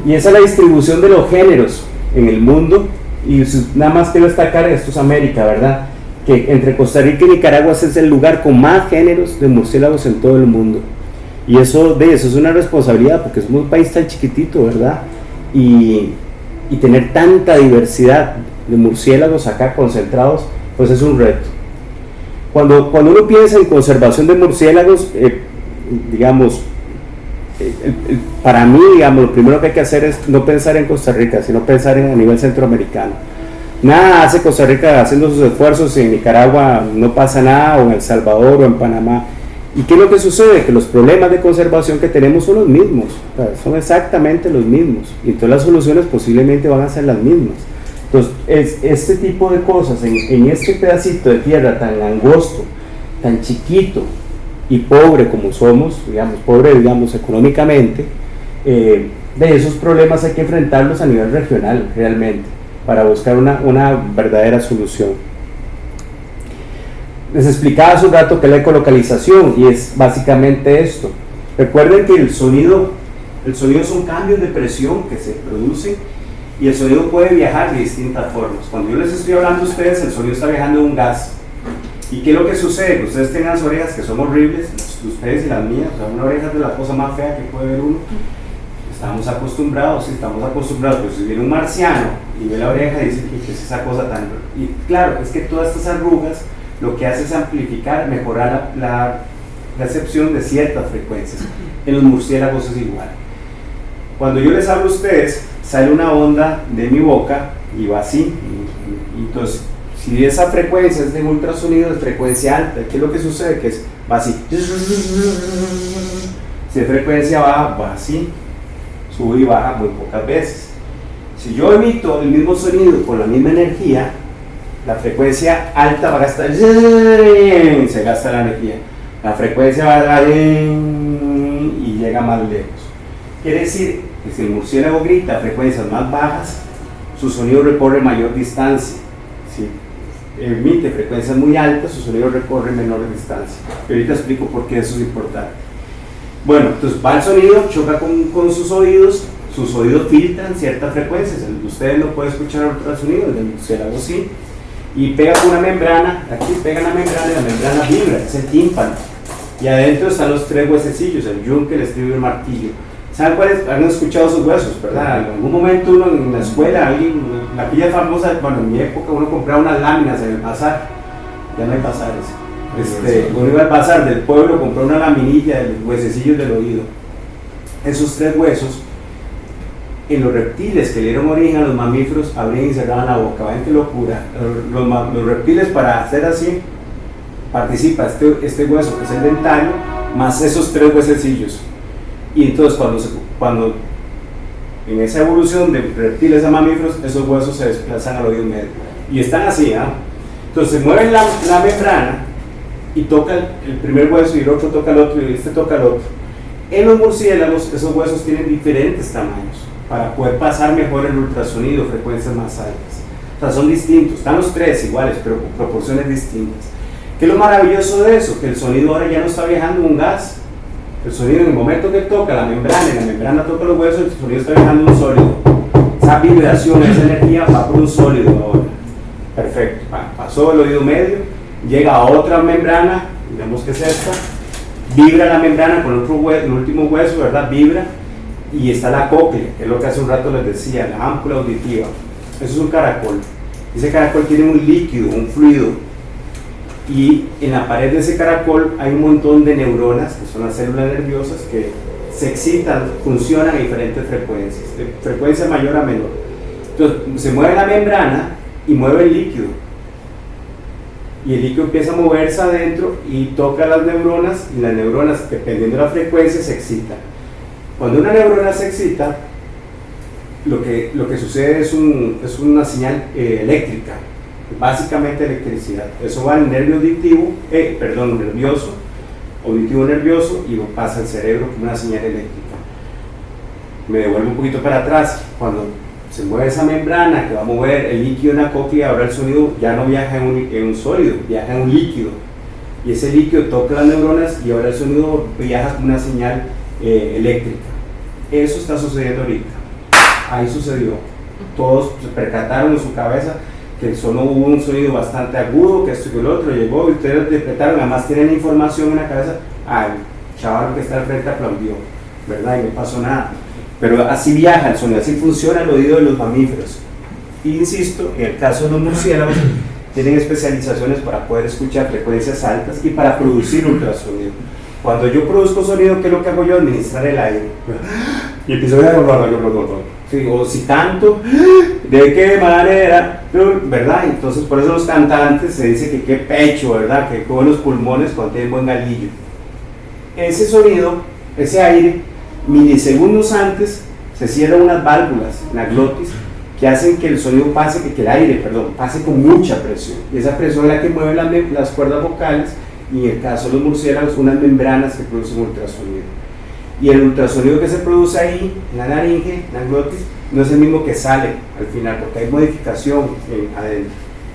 Y esa es la distribución de los géneros en el mundo. Y nada más quiero destacar, esto es América, ¿verdad? Que entre Costa Rica y Nicaragua es el lugar con más géneros de murciélagos en todo el mundo. Y eso es una responsabilidad, porque somos un país tan chiquitito, ¿verdad? Y tener tanta diversidad de murciélagos acá concentrados, pues es un reto. Cuando uno piensa en conservación de murciélagos, digamos, para mí, digamos, lo primero que hay que hacer es no pensar en Costa Rica, sino pensar a nivel centroamericano. Nada hace Costa Rica haciendo sus esfuerzos, y en Nicaragua no pasa nada, o en El Salvador o en Panamá. ¿Y qué es lo que sucede? Que los problemas de conservación que tenemos son los mismos, o sea, son exactamente los mismos, y entonces las soluciones posiblemente van a ser las mismas. Entonces, este tipo de cosas, en este pedacito de tierra tan angosto, tan chiquito y pobre como somos, pobre económicamente, de esos problemas hay que enfrentarlos a nivel regional realmente, para buscar una verdadera solución. Les explicaba hace un rato que es la ecolocalización, y es básicamente esto. Recuerden que el sonido son cambios de presión que se producen, y el sonido puede viajar de distintas formas. Cuando yo les estoy hablando a ustedes, el sonido está viajando en un gas. ¿Y qué es lo que sucede? Que ustedes tienen las orejas que son horribles, ustedes y las mías, o sea, una oreja es de la cosa más fea que puede ver uno. Estamos acostumbrados, pues si viene un marciano y ve la oreja y dice que es esa cosa tan... Y claro, es que todas estas arrugas lo que hace es amplificar, mejorar la recepción de ciertas frecuencias. En los murciélagos es igual. Cuando yo les hablo a ustedes, sale una onda de mi boca y va así. Y entonces, si esa frecuencia es de ultrasonido, de frecuencia alta, ¿qué es lo que sucede? Que va así. Si es frecuencia baja, va así. Sube y baja muy pocas veces. Si yo emito el mismo sonido con la misma energía, la frecuencia alta va a gastar, se gasta la energía. La frecuencia va a y llega más lejos. Quiere decir que si el murciélago grita a frecuencias más bajas, su sonido recorre mayor distancia. Si emite frecuencias muy altas, su sonido recorre menor distancia. Y ahorita explico por qué eso es importante. Bueno, entonces va el sonido, choca con sus oídos filtran ciertas frecuencias. El de ustedes no puede escuchar ultrasonido, el del murciélago sí. Y pega con una membrana, aquí pega la membrana y la membrana vibra, es el tímpano. Y adentro están los tres huesecillos, el yunque, el estribo y el martillo. ¿Saben cuáles? Han escuchado esos huesos, ¿verdad? En algún momento uno en la escuela, alguien, la pilla famosa, bueno, en mi época uno compraba unas láminas en el bazar, ya no hay bazares. Uno iba al bazar del pueblo, compró una laminilla de los huesecillos del oído. Esos tres huesos, en los reptiles que le dieron origen a los mamíferos, abrían y cerraban la boca. ¿Ven qué locura? Los reptiles, para hacer así, participa este hueso que es el dentario, más esos tres huesecillos. Y entonces cuando en esa evolución de reptiles a mamíferos, esos huesos se desplazan al oído medio. Y están así, ¿ah? Entonces mueven la membrana y toca el primer hueso y el otro toca el otro y este toca el otro. En los murciélagos esos huesos tienen diferentes tamaños para poder pasar mejor el ultrasonido, frecuencias más altas. O sea, son distintos, están los tres iguales, pero con proporciones distintas. ¿Qué es lo maravilloso de eso? Que el sonido ahora ya no está viajando en un gas. El sonido, en el momento que toca la membrana y la membrana toca los huesos, el sonido está viajando en un sólido. Esa vibración, esa energía va por un sólido ahora. Perfecto, pasó el oído medio, llega a otra membrana, digamos que es esta, vibra la membrana con otro hueso, el último hueso, ¿verdad? Vibra, y está la cóclea, que es lo que hace un rato les decía, la ámpula auditiva. Eso es un caracol. Ese caracol tiene un líquido, un fluido, y en la pared de ese caracol hay un montón de neuronas, que son las células nerviosas, que se excitan, funcionan a diferentes frecuencias, de frecuencia mayor a menor. Entonces se mueve la membrana y mueve el líquido, y el líquido empieza a moverse adentro y toca las neuronas, y las neuronas, dependiendo de la frecuencia, se excitan. Cuando una neurona se excita, lo que sucede es una señal eléctrica, básicamente electricidad. Eso va al nervio nervioso, auditivo nervioso, y pasa al cerebro como una señal eléctrica. Me devuelvo un poquito para atrás. Cuando se mueve esa membrana que va a mover el líquido en la cóclea, ahora el sonido ya no viaja en un sólido, viaja en un líquido, y ese líquido toca las neuronas y ahora el sonido viaja como una señal eléctrica. Eso está sucediendo ahorita. Ahí sucedió. Todos se percataron en su cabeza que solo hubo un sonido bastante agudo, que esto y que el otro llegó, y ustedes interpretaron, además tienen información en la cabeza. El chaval que está al frente aplaudió, ¿verdad? Y no pasó nada. Pero así viaja el sonido, así funciona el oído de los mamíferos. Y insisto, en el caso de los murciélagos, tienen especializaciones para poder escuchar frecuencias altas y para producir ultrasonido. Cuando yo produzco sonido, ¿qué es lo que hago yo? Administrar el aire. Y empiezo a sí, o si canto, ¿de qué manera? ¿Verdad? Entonces, por eso los cantantes se dice que qué pecho, ¿verdad? Que buenos pulmones cuando tienen buen galillo. ese sonido, ese aire, milisegundos antes se cierran unas válvulas en la glotis que hacen que el sonido pase, que el aire, perdón, pase con mucha presión. Y esa presión es la que mueve las cuerdas vocales, y en el caso de los murciélagos, unas membranas que producen ultrasonido. Y el ultrasonido que se produce ahí, en la laringe, en la glotis, no es el mismo que sale al final, porque hay modificación adentro.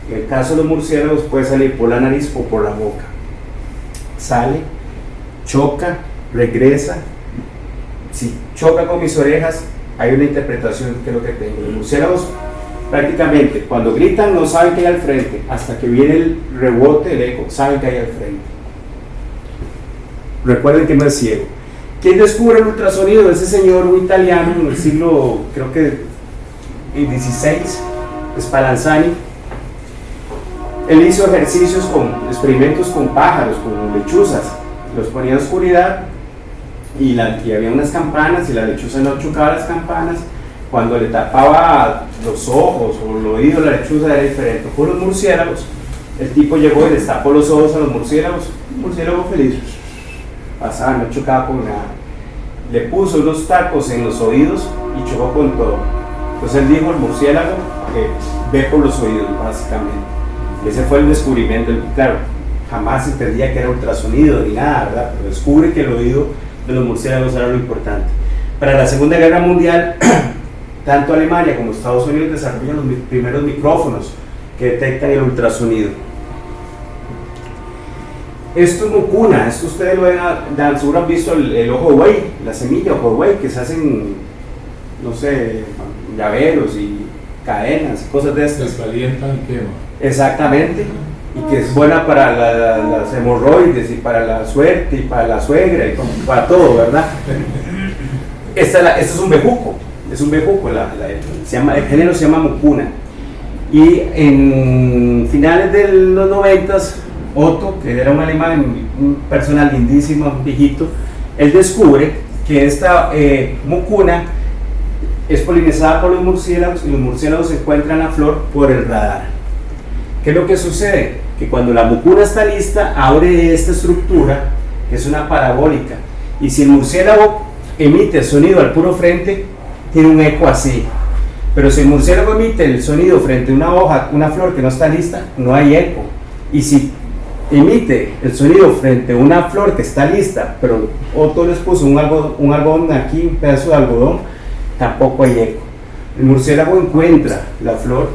En el caso de los murciélagos puede salir por la nariz o por la boca. Sale, choca, regresa. Si choca con mis orejas, hay una interpretación que es lo que tengo. Los murciélagos prácticamente cuando gritan no saben que hay al frente, hasta que viene el rebote, el eco, saben que hay al frente. Recuerden que no es ciego. ¿Quién descubre el ultrasonido? Ese señor, un italiano en el siglo, creo que el XVI, Spallanzani. Él hizo ejercicios experimentos con pájaros, con lechuzas, los ponía en oscuridad y había unas campanas y la lechuza no chocaba las campanas. Cuando le tapaba los ojos o el oído a la lechuza era diferente. Con los murciélagos, el tipo llegó y les tapó los ojos a los murciélagos, un murciélago feliz, pasaba, no chocaba con nada. Le puso unos tacos en los oídos y chocó con todo. Entonces él dijo, el murciélago ve por los oídos, básicamente. Ese fue el descubrimiento. Claro, jamás se entendía que era ultrasonido ni nada, ¿verdad? Pero descubre que el oído de los murciélagos era lo importante. Para la Segunda Guerra Mundial, tanto Alemania como Estados Unidos desarrollan los primeros micrófonos que detectan el ultrasonido. Esto es mucuna, esto ustedes lo ven, seguro han visto el ojo de buey, la semilla ojo de buey, que se hacen, no sé, llaveros y cadenas, cosas de estas. Se calientan y queman. Exactamente, y que es buena para las hemorroides y para la suerte y para la suegra y para todo, ¿verdad? Este es un bejuco, el género se llama mucuna. Y en finales de los 90s, Otto, que era un alemán, un personal lindísimo, un viejito, él descubre que esta mucuna es polinizada por los murciélagos y los murciélagos encuentran la flor por el radar. ¿Qué es lo que sucede? Que cuando la mucuna está lista, abre esta estructura, que es una parabólica, y si el murciélago emite el sonido al puro frente, tiene un eco así. Pero si el murciélago emite el sonido frente a una hoja, una flor que no está lista, no hay eco. Y si emite el sonido frente a una flor que está lista, pero Otto les puso un algodón aquí, un pedazo de algodón, tampoco hay eco. El murciélago encuentra la flor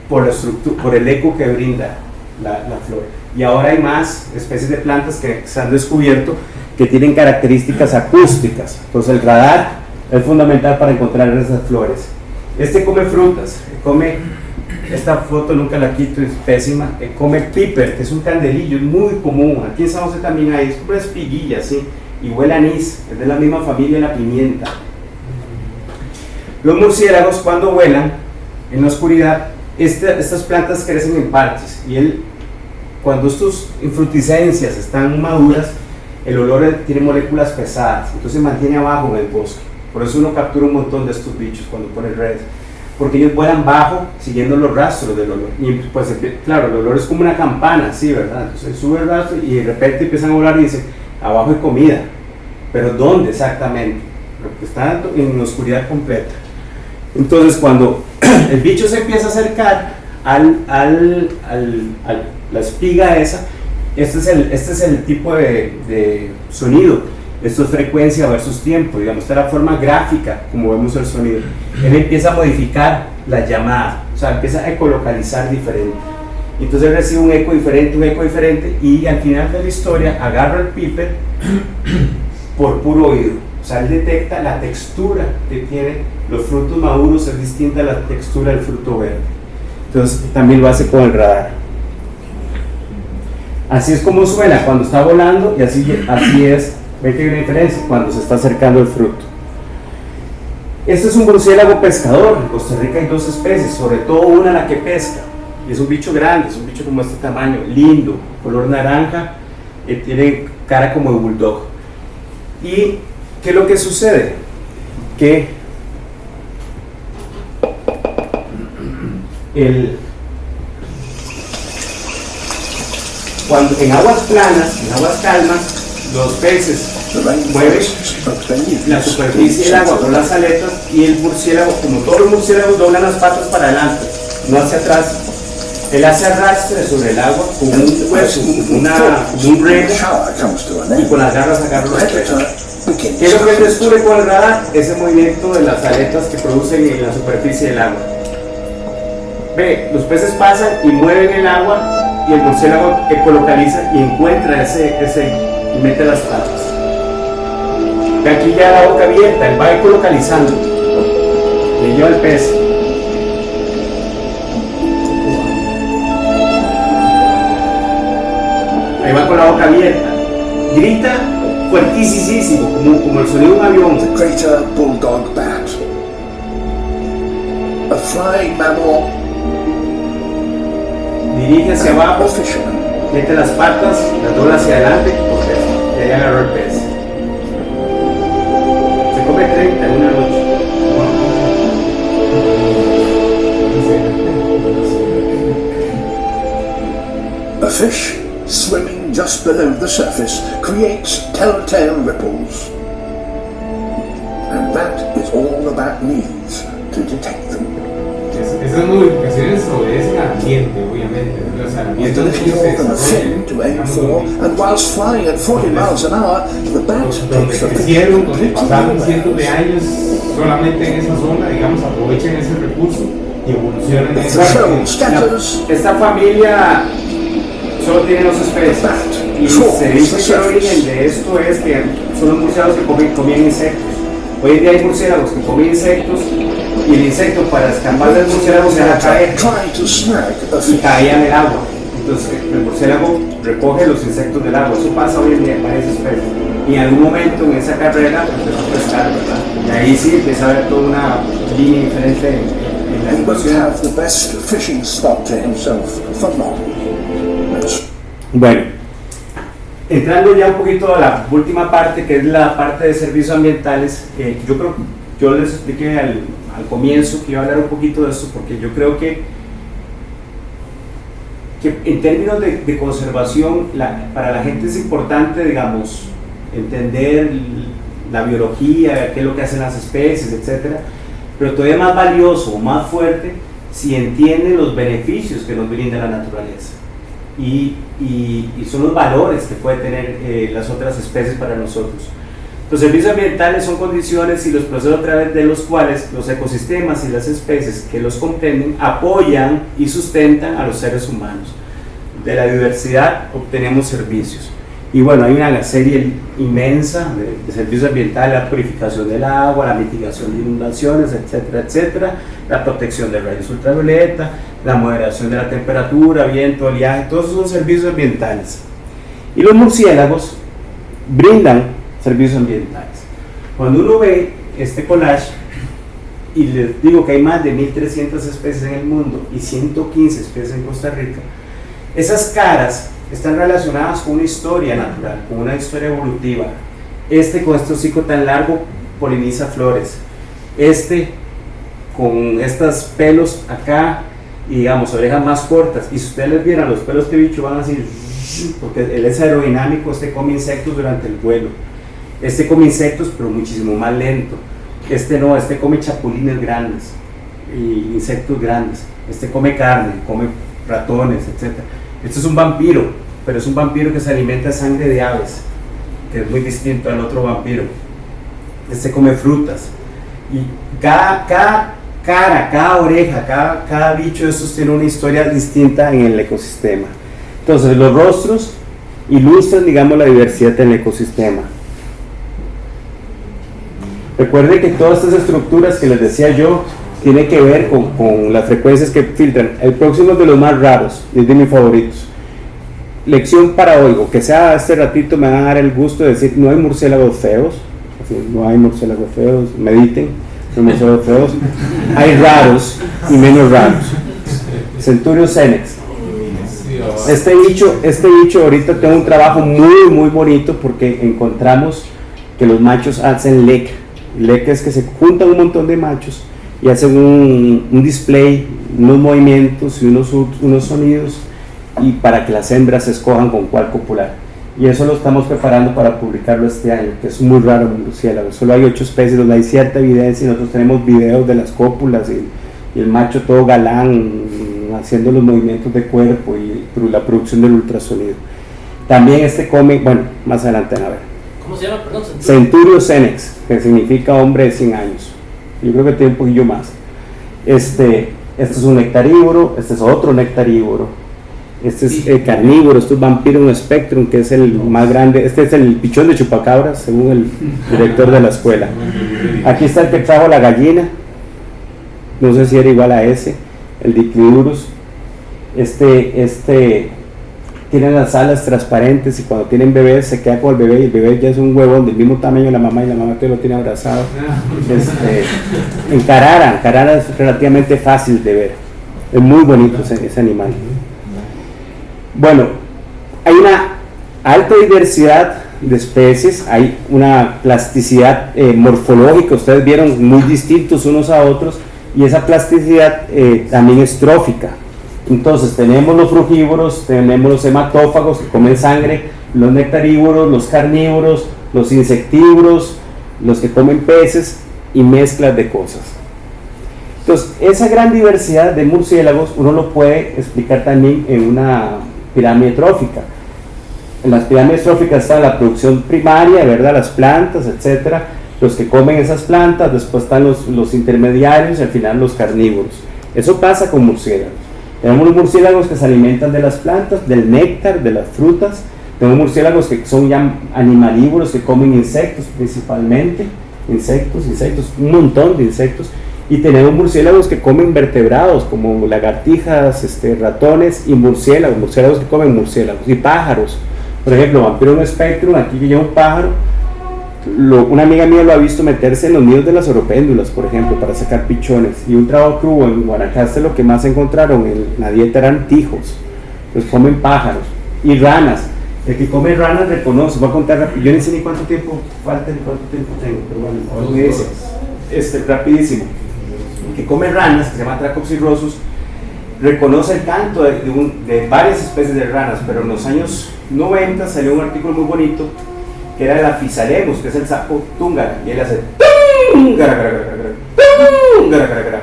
por la estructura, por el eco que brinda la flor. Y ahora hay más especies de plantas que se han descubierto que tienen características acústicas. Entonces el radar es fundamental para encontrar esas flores. Este come frutas, esta foto nunca la quito, es pésima, come piper, que es un candelillo, es muy común, aquí en San José también hay, es una espiguilla, ¿sí? Y huele a anís, es de la misma familia de la pimienta. Los murciélagos cuando vuelan en la oscuridad, estas plantas crecen en parches, y cuando estas infrutescencias están maduras, el olor tiene moléculas pesadas, entonces se mantiene abajo en el bosque. Por eso uno captura un montón de estos bichos cuando pone redes, porque ellos vuelan bajo siguiendo los rastros del olor. Y pues claro, el olor es como una campana, ¿sí, verdad? Entonces sube el rastro y de repente empiezan a volar y dicen, abajo hay comida. Pero ¿dónde exactamente? Porque está en la oscuridad completa. Entonces cuando el bicho se empieza a acercar a la espiga esa, este es el tipo de sonido. Esto es frecuencia versus tiempo, digamos, esta es la forma gráfica como vemos el sonido. Él empieza a modificar la llamada, o sea, empieza a ecolocalizar diferente. Entonces él recibe un eco diferente, y al final de la historia agarra el piper por puro oído. O sea, él detecta la textura que tienen los frutos maduros, es distinta a la textura del fruto verde. Entonces también lo hace con el radar. Así es como suena cuando está volando, y así es. Ve que hay una diferencia cuando se está acercando el fruto. Este es un murciélago pescador. En Costa Rica hay dos especies, sobre todo una la que pesca. Y es un bicho grande, es un bicho como este tamaño, lindo, color naranja, tiene cara como de bulldog. ¿Y qué es lo que sucede? Que cuando en aguas planas, en aguas calmas, los peces The mueven rainforests of Belize la superficie del agua con las aletas y el murciélago, como todos los murciélagos, doblan las patas para adelante, no hacia atrás. Él hace arrastre sobre el agua con un hueso, como un remo, shower comes to an y end. con las garras agarra los peces. Predator begins ¿Qué es lo que él to descubre con el radar? Ese movimiento de las aletas que producen en la superficie del agua. Ve, los peces pasan y mueven el agua y el murciélago ecolocaliza y encuentra y mete las patas. Ve aquí ya la boca abierta, él va ecolocalizando. Le lleva el pez. Ahí va con la boca abierta. Grita fuertísimo, como el sonido de un avión. the greater bulldog bat. A flying mammal, Dirige hacia a abajo, fisherman. mete las patas, las dobla hacia adelante y ahí agarró el pez. Se come 30 en una noche. A fish swimming just below the surface creates telltale ripples. And that is all the bat needs to detect them. Esas modificaciones obedecen al ambiente, obviamente. ¿No? O sea, el ambiente With donde ellos little se more than a fin desarrollan, to aim digamos, for, and whilst flying at 40 miles an hour, the bat donde takes the crecieron, donde completely pasaron new cientos de ways. años solamente en esa zona, digamos, aprovechan ese recurso y evolucionan en If esa the shoal scatters, Esta familia solo tiene 2 especies. Y se dice que el origen de esto es que son los murciélagos que comían insectos. Hoy en día hay murciélagos que comen insectos y el insecto para escapar del murciélago se va a caer trying to snag a y fish. caía en el agua. Entonces el murciélago recoge los insectos del agua. Eso pasa hoy en día en varias especies. Y en algún momento en esa carrera empezó a pescar, ¿verdad? Y ahí sí empieza a haber toda una línea diferente en la He won't evolución. have the best fishing spot to himself for long. That's Bueno, entrando ya un poquito a la última parte, que es la parte de servicios ambientales, yo les expliqué al comienzo que iba a hablar un poquito de esto, porque yo creo que en términos de conservación, para la gente es importante, digamos, entender la biología, qué es lo que hacen las especies, etcétera, pero todavía más valioso, más fuerte, si entienden los beneficios que nos brinda la naturaleza. Y son los valores que puede tener las otras especies para nosotros. Los servicios ambientales son condiciones y los procesos a través de los cuales los ecosistemas y las especies que los comprenden apoyan y sustentan a los seres humanos. De la diversidad obtenemos servicios. Y bueno, hay una serie inmensa de servicios ambientales: la purificación del agua, la mitigación de inundaciones, etcétera, etcétera, la protección de rayos ultravioleta, la moderación de la temperatura, viento, oleaje, todos esos son servicios ambientales. Y los murciélagos brindan servicios ambientales. Cuando uno ve este collage, y les digo que hay más de 1.300 especies en el mundo y 115 especies en Costa Rica, esas caras están relacionadas con una historia natural, con una historia evolutiva. Con este hocico tan largo poliniza flores. Con estos pelos acá y digamos orejas más cortas. Y si ustedes les vieran los pelos de bicho van así, porque él es aerodinámico, come insectos durante el vuelo. Come insectos pero muchísimo más lento. No, come chapulines grandes y insectos grandes. Come carne, come ratones, etc. Es un vampiro, pero es un vampiro que se alimenta de sangre de aves, que es muy distinto al otro vampiro. Come frutas. Y cada cara, cada oreja, cada bicho de estos tiene una historia distinta en el ecosistema. Entonces los rostros ilustran, digamos, la diversidad del ecosistema. Recuerden que todas estas estructuras que les decía yo tienen que ver con las frecuencias que filtran. El próximo es de los más raros, es de mis favoritos. Lección para hoy, o que sea este ratito, me van a dar el gusto de decir: no hay murciélagos feos, no hay murciélagos feos, mediten, no hay murciélagos feos, hay raros y menos raros. Centurio Cenex. Este bicho ahorita tengo un trabajo muy bonito porque encontramos que los machos hacen lek. Lek es que se juntan un montón de machos y hacen un display, unos movimientos y unos sonidos, y para que las hembras escojan con cuál copular. y eso lo estamos preparando para publicarlo este año, que es muy raro en murciélagos. Solo hay 8 especies donde hay cierta evidencia y nosotros tenemos videos de las cópulas y el macho todo galán haciendo los movimientos de cuerpo y la producción del ultrasonido. También come, bueno, más adelante a ver. ¿Cómo se llama? Perdón, Centurio Senex, que significa hombre de 100 años. Yo creo que tiene un poquillo más. Este es un nectarívoro, este es otro nectarívoro. Este es carnívoro, esto es Vampirum spectrum, que es el más grande. Este es el pichón de chupacabras, según el director de la escuela. Aquí está el que trajo la gallina, no sé si era igual a ese, el Diclidurus. Este tiene las alas transparentes y cuando tienen bebés se queda con el bebé y el bebé ya es un huevón del mismo tamaño de la mamá y la mamá que lo tiene abrazado. En Carara es relativamente fácil de ver, es muy bonito ese animal. Bueno, hay una alta diversidad de especies, hay una plasticidad morfológica, ustedes vieron muy distintos unos a otros, y esa plasticidad también es trófica. Entonces tenemos los frugívoros, tenemos los hematófagos que comen sangre, los nectarívoros, los carnívoros, los insectívoros, los que comen peces y mezclas de cosas. Entonces esa gran diversidad de murciélagos uno lo puede explicar también en una pirámide trófica. En las pirámides tróficas está la producción primaria, ¿verdad? Las plantas, etcétera, los que comen esas plantas, después están los intermediarios y al final los carnívoros. Eso pasa con murciélagos. Tenemos los murciélagos que se alimentan de las plantas, del néctar, de las frutas. Tenemos murciélagos que son ya animalívoros, que comen insectos principalmente, insectos, un montón de insectos. Y tenemos murciélagos que comen vertebrados, como lagartijas, ratones y murciélagos que comen murciélagos, y pájaros. Por ejemplo, Vampirum spectrum, aquí que lleva un pájaro, una amiga mía lo ha visto meterse en los nidos de las oropéndulas, por ejemplo, para sacar pichones. Y un trabajo que hubo en Guanacaste, lo que más encontraron en la dieta eran tijos, pues comen pájaros y ranas. El que come ranas reconoce, voy a contar rápido, yo no sé ni cuánto tiempo falta ni cuánto tiempo tengo, pero bueno, me dice, rapidísimo. El que come ranas, que se llama Tracopsirrhosus, reconoce el canto de varias especies de ranas, pero en los años 90 salió un artículo muy bonito que era el Aphysalemus, que es el sapo túngara, y él hace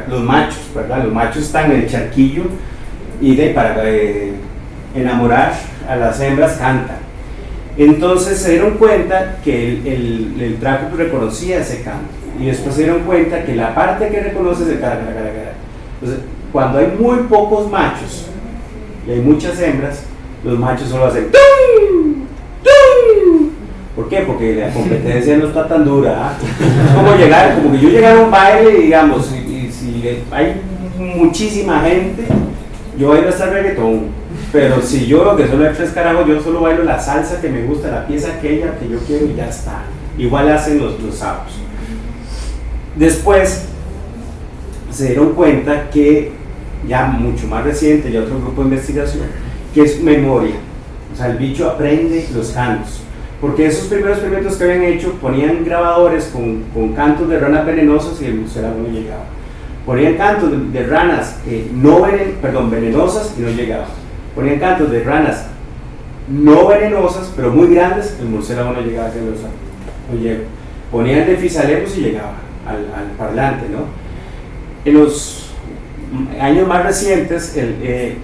los machos, ¿verdad? Los machos están en el charquillo y para enamorar a las hembras cantan. Entonces se dieron cuenta que el Traco reconocía ese canto, y después se dieron cuenta que la parte que reconoce es el cara. Entonces, cuando hay muy pocos machos y hay muchas hembras, los machos solo hacen ¿por qué? Porque la competencia no está tan dura. Es como que yo llegara a un baile, digamos, y si hay muchísima gente, yo bailo hasta el reggaetón. Pero si yo lo que solo hay 3 carajos, yo solo bailo la salsa que me gusta, la pieza aquella que yo quiero y ya está. Igual hacen los sapos. Después se dieron cuenta que, ya mucho más reciente, ya otro grupo de investigación, que es memoria. O sea, el bicho aprende los cantos. Porque esos primeros experimentos que habían hecho ponían grabadores con cantos de ranas venenosas y el murciélago no llegaba. Ponían cantos de ranas venenosas y no llegaba. Ponían cantos de ranas no venenosas pero muy grandes, el murciélago no llegaba, no llegó. Ponían de Physalemus y llegaba al parlante, ¿no? En los años más recientes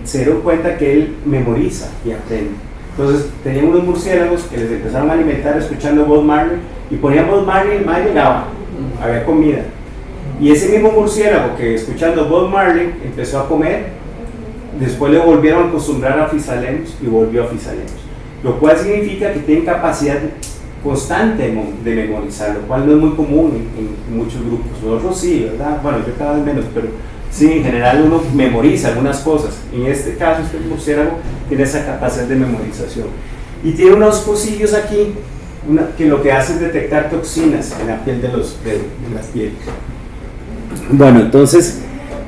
se dieron cuenta que él memoriza y aprende. Entonces tenían unos murciélagos que les empezaron a alimentar escuchando Bob Marley, y ponían Bob Marley y el más llegaba, había comida. Y ese mismo murciélago que escuchando Bob Marley empezó a comer, después le volvieron a acostumbrar a Physalemus y volvió a Physalemus, lo cual significa que tienen capacidad constante de memorizar, lo cual no es muy común en muchos grupos. Nosotros sí, ¿verdad? Bueno, yo cada vez menos, pero sí, en general uno memoriza algunas cosas. En este caso, este murciélago tiene esa capacidad de memorización. Y tiene unos pocillos aquí que lo que hace es detectar toxinas en la piel de las pieles. Bueno, entonces,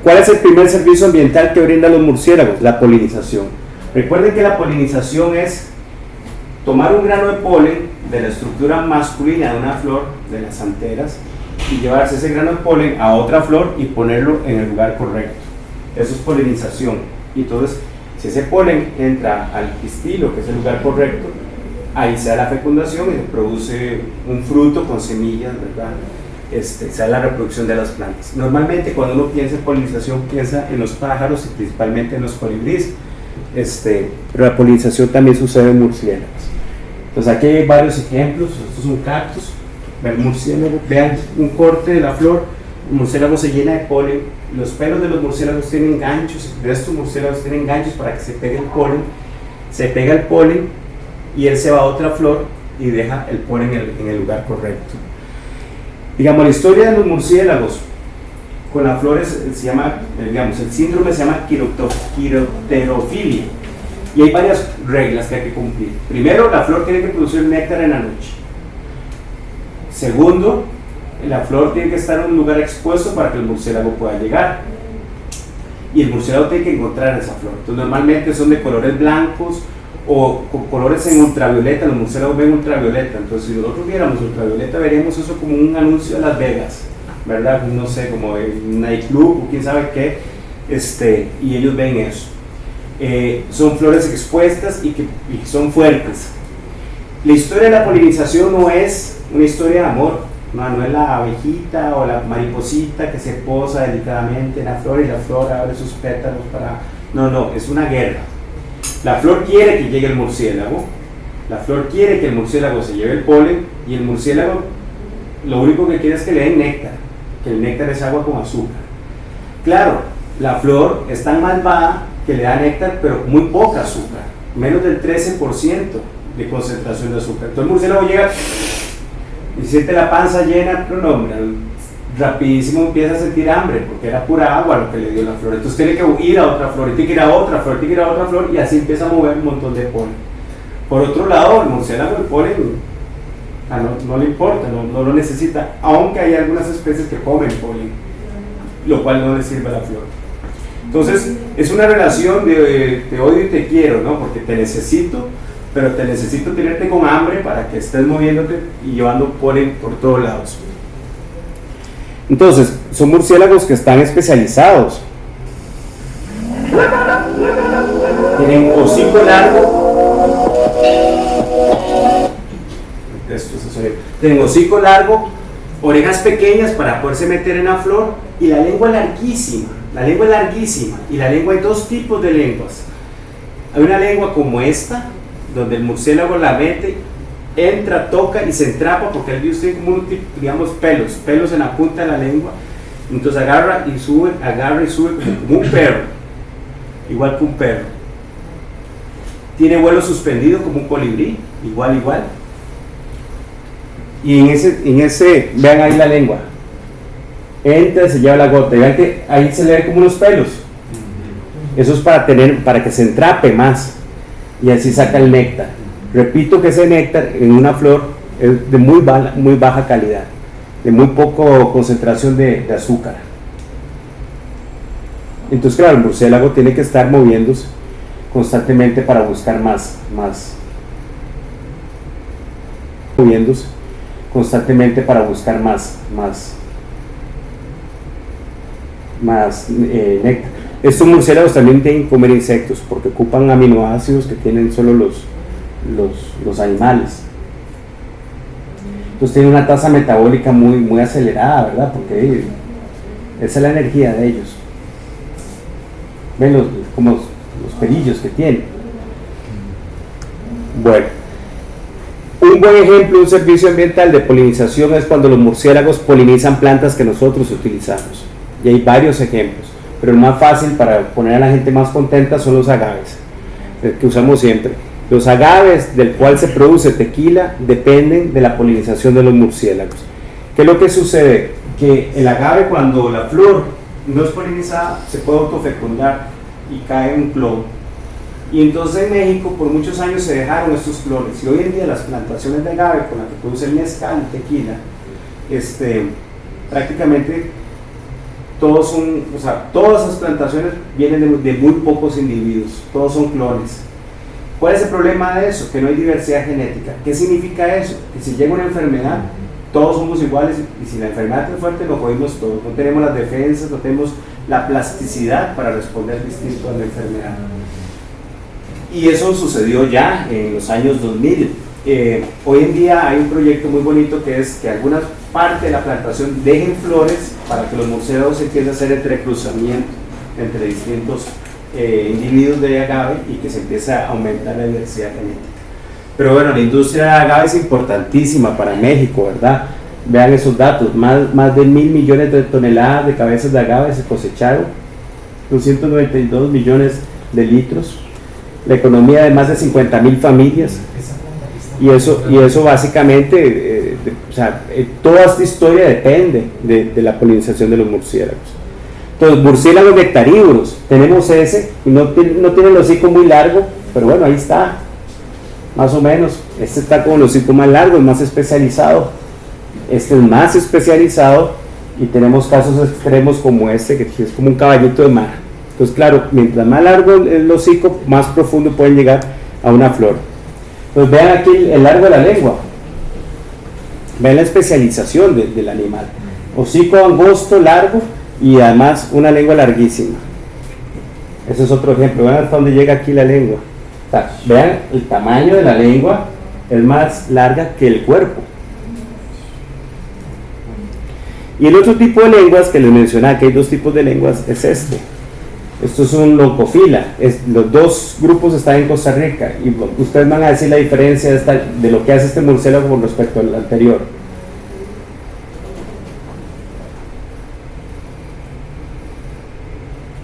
¿cuál es el primer servicio ambiental que brindan los murciélagos? La polinización. Recuerden que la polinización es tomar un grano de polen de la estructura masculina de una flor, de las anteras, y llevarse ese grano de polen a otra flor y ponerlo en el lugar correcto. Eso es polinización. Y entonces, si ese polen entra al pistilo, que es el lugar correcto, ahí se da la fecundación y se produce un fruto con semillas, ¿verdad? Se da la reproducción de las plantas. Normalmente cuando uno piensa en polinización piensa en los pájaros y principalmente en los colibríes, pero la polinización también sucede en murciélagos. Entonces aquí hay varios ejemplos. Esto es un cactus, el murciélago, vean un corte de la flor, el murciélago se llena de polen, los pelos de los murciélagos tienen ganchos, de estos murciélagos tienen ganchos para que se pegue el polen, se pega el polen y él se va a otra flor y deja el polen en el lugar correcto. Digamos, la historia de los murciélagos con las flores se llama, digamos, el síndrome se llama quiroterofilia y hay varias reglas que hay que cumplir. Primero, la flor tiene que producir néctar en la noche. Segundo, la flor tiene que estar en un lugar expuesto para que el murciélago pueda llegar y el murciélago tiene que encontrar esa flor. Entonces normalmente son de colores blancos o con colores en ultravioleta. Los murciélagos ven ultravioleta, entonces si nosotros viéramos ultravioleta veríamos eso como un anuncio de Las Vegas, ¿verdad? No sé, como un nightclub o quién sabe qué, y ellos ven eso. Son flores expuestas y son fuertes. La historia de la polinización no es una historia de amor, no es la abejita o la mariposita que se posa delicadamente en la flor y la flor abre sus pétalos para... No, es una guerra. La flor quiere que llegue el murciélago, la flor quiere que el murciélago se lleve el polen y el murciélago lo único que quiere es que le den néctar, que el néctar es agua con azúcar. Claro, la flor es tan malvada que le da néctar pero muy poca azúcar, menos del 13% de concentración de azúcar. Entonces el murciélago llega y siente la panza llena, pero no, hombre, rapidísimo empieza a sentir hambre porque era pura agua lo que le dio la flor. Entonces tiene que ir a otra flor, y tiene que ir a otra flor, tiene que ir a otra flor y así empieza a mover un montón de polen. Por otro lado, el murciélago, el polen no le importa, no lo necesita, aunque hay algunas especies que comen polen, lo cual no le sirve a la flor. Entonces es una relación de te odio y te quiero, ¿no? Porque te necesito, pero te necesito tenerte con hambre para que estés moviéndote y llevando polen por todos lados. Entonces, son murciélagos que están especializados. Tienen hocico largo. Tienen hocico largo, orejas pequeñas para poderse meter en la flor y la lengua larguísima. La lengua es larguísima y la lengua hay dos tipos de lenguas. Hay una lengua como esta, donde el murciélago la mete, entra, toca y se entrapa porque él tiene como un tipo, digamos, pelos en la punta de la lengua. Entonces agarra y sube como un perro, igual que un perro. Tiene vuelo suspendido como un colibrí, igual. Y en ese, vean ahí la lengua. Entra, se lleva la gota, vean que ahí se le ven como unos pelos. Eso es para que se entrape más y así saca el néctar. Repito que ese néctar en una flor es de muy baja calidad, de muy poca concentración de azúcar. Entonces, claro, el murciélago tiene que estar moviéndose constantemente para buscar más néctar. Estos murciélagos también tienen que comer insectos porque ocupan aminoácidos que tienen solo los animales. Entonces tienen una tasa metabólica muy acelerada, ¿verdad? Porque esa es la energía de ellos. Ven como los pelillos que tienen. Bueno, un buen ejemplo de un servicio ambiental de polinización es cuando los murciélagos polinizan plantas que nosotros utilizamos. Y hay varios ejemplos, pero el más fácil para poner a la gente más contenta son los agaves, que usamos siempre. Los agaves del cual se produce tequila dependen de la polinización de los murciélagos. ¿Qué es lo que sucede? Que el agave, cuando la flor no es polinizada, se puede autofecundar y cae un clon. Y entonces en México por muchos años se dejaron estos clones y hoy en día las plantaciones de agave con las que producen mezcal y tequila, prácticamente todas esas plantaciones vienen de muy pocos individuos, todos son clones. ¿Cuál es el problema de eso? Que no hay diversidad genética. ¿Qué significa eso? Que si llega una enfermedad, todos somos iguales y si la enfermedad es fuerte nos jodimos todos, no tenemos las defensas, no tenemos la plasticidad para responder distinto a la enfermedad. Y eso sucedió ya en los años 2000. hoy en día hay un proyecto muy bonito que es que algunas partes de la plantación dejen flores para que los murciélagos empiecen a hacer entrecruzamiento entre distintos individuos de agave y que se empiece a aumentar la diversidad genética. Pero bueno, la industria de agave es importantísima para México, ¿verdad? Vean esos datos, más de 1.000 millones de toneladas de cabezas de agave se cosecharon, 292 millones de litros, la economía de más de 50.000 familias, y eso básicamente, toda esta historia depende de la polinización de los murciélagos. Entonces, murciélagos nectarívoros, tenemos ese, y no tiene el hocico muy largo, pero bueno, ahí está, más o menos. Este está con el hocico más largo, es más especializado. Este es más especializado, y tenemos casos extremos como este, que es como un caballito de mar. Entonces, claro, mientras más largo el hocico, más profundo pueden llegar a una flor. Entonces, vean aquí el largo de la lengua. Vean la especialización del animal. Hocico angosto, largo, y además una lengua larguísima. Ese es otro ejemplo. Vean hasta dónde llega aquí la lengua. O sea, vean el tamaño de la lengua, es más larga que el cuerpo. Y el otro tipo de lenguas que les mencionaba, que hay dos tipos de lenguas, es este. Esto es un loncofila. Los dos grupos están en Costa Rica, y ustedes van a decir la diferencia de lo que hace este murciélago con respecto al anterior.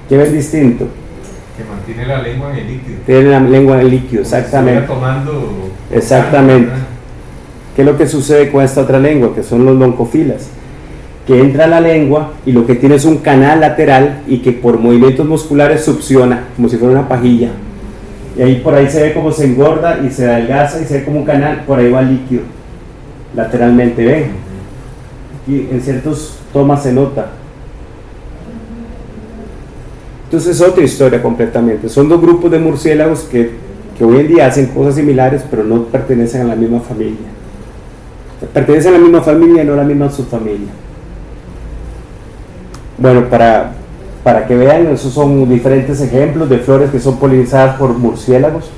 ¿Qué ven distinto? Que mantiene la lengua en el líquido. Tiene la lengua en el líquido, exactamente. Exactamente. ¿Qué es lo que sucede con esta otra lengua, que son los loncofilas? Que entra a la lengua y lo que tiene es un canal lateral, y que por movimientos musculares succiona, como si fuera una pajilla. Y ahí por ahí se ve cómo se engorda y se adelgaza, y se ve como un canal, por ahí va el líquido, lateralmente, ¿ven? Y en ciertas tomas se nota. Entonces es otra historia completamente. Son dos grupos de murciélagos que hoy en día hacen cosas similares, pero no pertenecen a la misma familia. Pertenecen a la misma familia, no a la misma subfamilia. Bueno, para que vean, esos son diferentes ejemplos de flores que son polinizadas por murciélagos.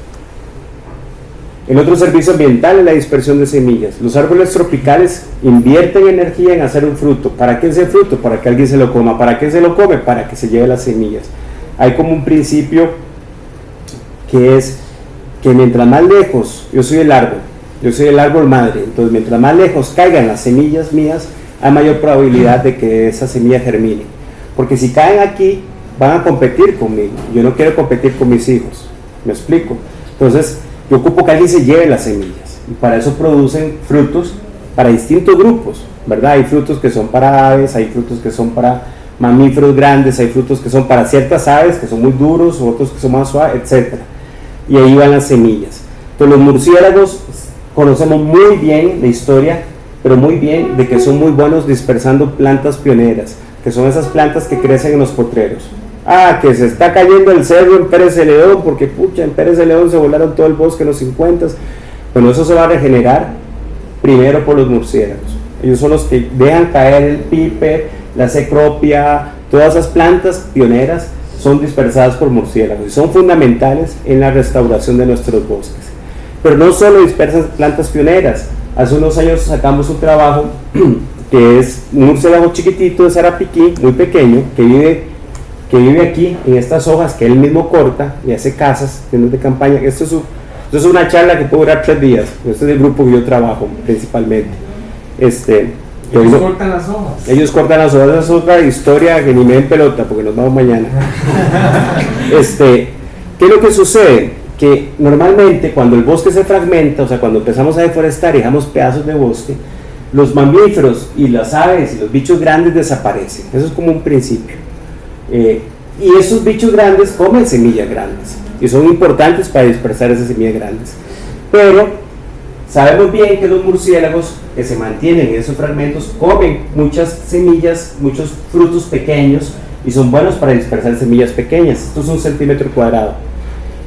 El otro servicio ambiental es la dispersión de semillas. Los árboles tropicales invierten energía en hacer un fruto. ¿Para qué es el fruto? Para que alguien se lo coma. ¿Para qué se lo come? Para que se lleve las semillas. Hay como un principio que es que mientras más lejos, yo soy el árbol madre, entonces mientras más lejos caigan las semillas mías, hay mayor probabilidad de que esa semilla germine. Porque si caen aquí, van a competir conmigo. Yo no quiero competir con mis hijos. ¿Me explico? Entonces, yo ocupo que alguien se lleve las semillas. Y para eso producen frutos para distintos grupos, ¿verdad? Hay frutos que son para aves, hay frutos que son para mamíferos grandes, hay frutos que son para ciertas aves, que son muy duros, otros que son más suaves, etc. Y ahí van las semillas. Entonces, los murciélagos conocemos muy bien la historia, pero muy bien, de que son muy buenos dispersando plantas pioneras, que son esas plantas que crecen en los potreros. Que se está cayendo el cerro en Pérez de León, porque pucha, en Pérez de León se volaron todo el bosque en los 50. Bueno, eso se va a regenerar primero por los murciélagos. Ellos son los que dejan caer el piper, la cecropia, todas esas plantas pioneras son dispersadas por murciélagos y son fundamentales en la restauración de nuestros bosques. Pero no solo dispersan plantas pioneras. Hace unos años sacamos un trabajo que es un murciélago chiquitito de Sarapiquí, muy pequeño, que vive aquí en estas hojas que él mismo corta y hace casas, tiendas de campaña. Esto es una charla que puede durar 3 días. Este es el grupo que yo trabajo principalmente. Ellos cortan las hojas. Ellos cortan las hojas. Esa es otra historia que ni me den pelota porque nos vamos mañana. ¿Qué es lo que sucede? Que normalmente cuando el bosque se fragmenta, o sea, cuando empezamos a deforestar y dejamos pedazos de bosque, los mamíferos y las aves y los bichos grandes desaparecen. Eso es como un principio. Y esos bichos grandes comen semillas grandes y son importantes para dispersar esas semillas grandes. Pero sabemos bien que los murciélagos que se mantienen en esos fragmentos comen muchas semillas, muchos frutos pequeños, y son buenos para dispersar semillas pequeñas. Esto es 1 centímetro cuadrado.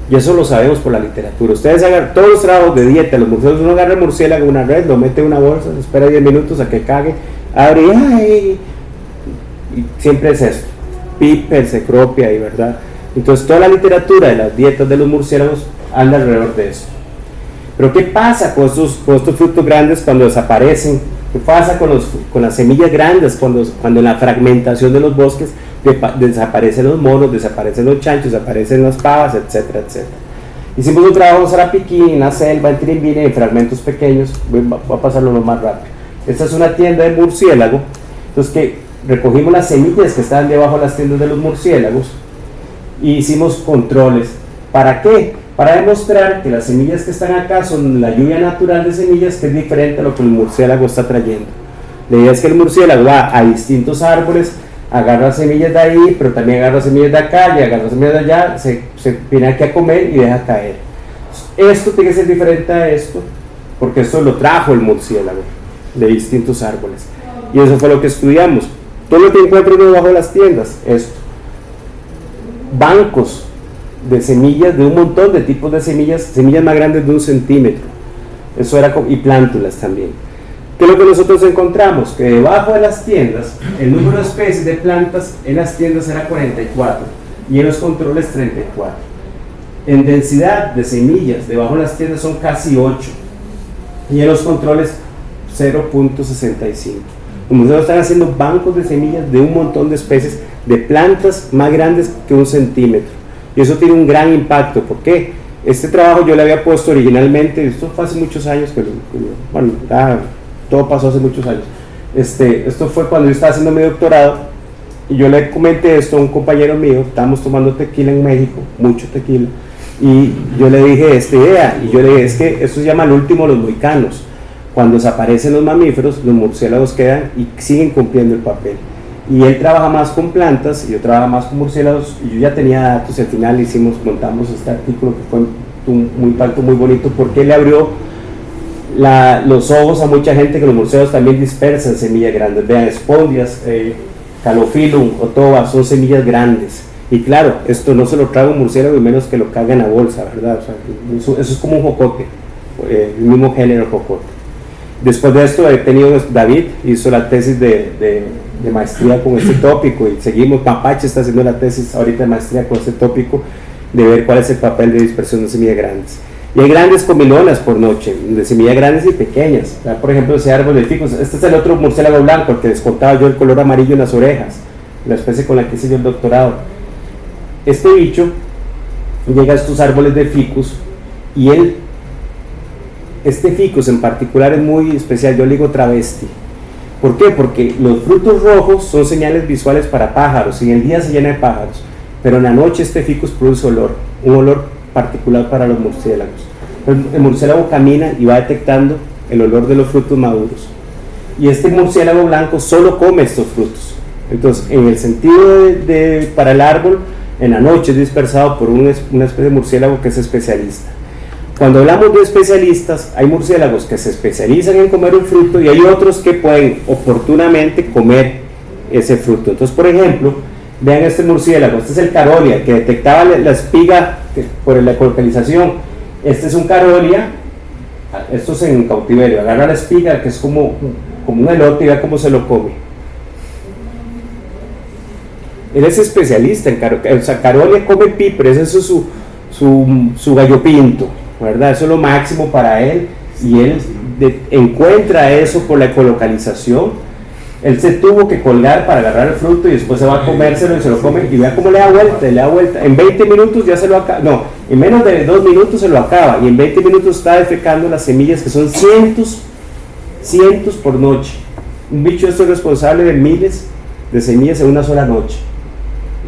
Y eso lo sabemos por la literatura. Ustedes hagan todos los trabajos de dieta, los murciélagos, uno agarra el murciélago, una red, lo mete en una bolsa, espera 10 minutos a que cague, abre y siempre es esto: piper, cecropia, y verdad. Entonces toda la literatura de las dietas de los murciélagos anda alrededor de eso. Pero ¿qué pasa con estos frutos grandes cuando desaparecen? ¿Qué pasa con las semillas grandes cuando en la fragmentación de los bosques desaparecen los monos, desaparecen los chanchos, desaparecen las pavas, etcétera, etcétera? Hicimos un trabajo en Sarapiquí, en la selva, en Tirimbine, en fragmentos pequeños. Voy a pasarlo lo más rápido. Esta es una tienda de murciélago. Entonces, que recogimos las semillas que estaban debajo de las tiendas de los murciélagos y hicimos controles. ¿Para qué? Para demostrar que las semillas que están acá son la lluvia natural de semillas, que es diferente a lo que el murciélago está trayendo. La idea es que el murciélago va a distintos árboles, agarra semillas de ahí, pero también agarra semillas de acá y agarra semillas de allá, se viene aquí a comer y deja caer. Esto tiene que ser diferente a esto, porque esto lo trajo el murciélago de distintos árboles. Y eso fue lo que estudiamos. Todo lo que encuentro debajo de las tiendas, esto. Bancos de semillas, de un montón de tipos de semillas más grandes de 1 centímetro. Eso era, y plántulas también. ¿Qué es lo que nosotros encontramos? Que debajo de las tiendas, el número de especies de plantas en las tiendas era 44 y en los controles 34. En densidad de semillas, debajo de las tiendas son casi 8 y en los controles 0.65. Como nosotros están haciendo bancos de semillas de un montón de especies de plantas más grandes que 1 centímetro. Y eso tiene un gran impacto. ¿Por qué? Este trabajo yo le había puesto originalmente, esto fue hace muchos años, todo pasó hace muchos años. Esto fue cuando yo estaba haciendo mi doctorado y yo le comenté esto a un compañero mío. Estábamos tomando tequila en México, mucho tequila, y yo le dije esta idea, y yo le dije, es que esto se llama el último de los mohicanos. Cuando desaparecen los mamíferos, los murciélagos quedan y siguen cumpliendo el papel. Y él trabaja más con plantas y yo trabajo más con murciélagos, y yo ya tenía datos y al final montamos este artículo que fue un impacto muy bonito, porque él le abrió los ojos a mucha gente que los murciélagos también dispersan semillas grandes. Vean, espondias, Calophyllum, Otoba, son semillas grandes. Y claro, esto no se lo traga un murciélago y menos que lo carga en la bolsa, ¿verdad? O sea, eso es como un jocote, el mismo género jocote. Después de esto David hizo la tesis de maestría con este tópico y seguimos. Mapache está haciendo la tesis ahorita de maestría con este tópico, de ver cuál es el papel de dispersión de semillas grandes. Y hay grandes comilonas por noche, de semillas grandes y pequeñas. Por ejemplo, ese árbol de ficus, este es el otro murciélago blanco, el que les contaba yo, el color amarillo en las orejas, la especie con la que hice yo el doctorado. Este bicho llega a estos árboles de ficus y este ficus en particular es muy especial, yo le digo travesti. ¿Por qué? Porque los frutos rojos son señales visuales para pájaros, y en el día se llena de pájaros, pero en la noche este ficus produce olor, un olor particular para los murciélagos. El murciélago camina y va detectando el olor de los frutos maduros, y este murciélago blanco solo come estos frutos. Entonces, en el sentido para el árbol, en la noche es dispersado por una especie de murciélago que es especialista. Cuando hablamos de especialistas, hay murciélagos que se especializan en comer un fruto y hay otros que pueden oportunamente comer ese fruto. Entonces, por ejemplo, vean este murciélago, este es el Carolia, que detectaba la espiga por la ecolocalización. Este es un Carolia, esto es en cautiverio, agarra la espiga, que es como un elote, y vea cómo se lo come. Él es especialista en Carolia, o sea, Carolia come píperes, eso es su gallo pinto, ¿verdad? Eso es lo máximo para él, y él encuentra eso por la ecolocalización. Él se tuvo que colgar para agarrar el fruto y después se va a comérselo y se lo come, y vea cómo le da vuelta, en 20 minutos ya se lo acaba, no, en menos de 2 minutos se lo acaba, y en 20 minutos está defecando las semillas, que son cientos por noche. Un bicho esto es responsable de miles de semillas en una sola noche,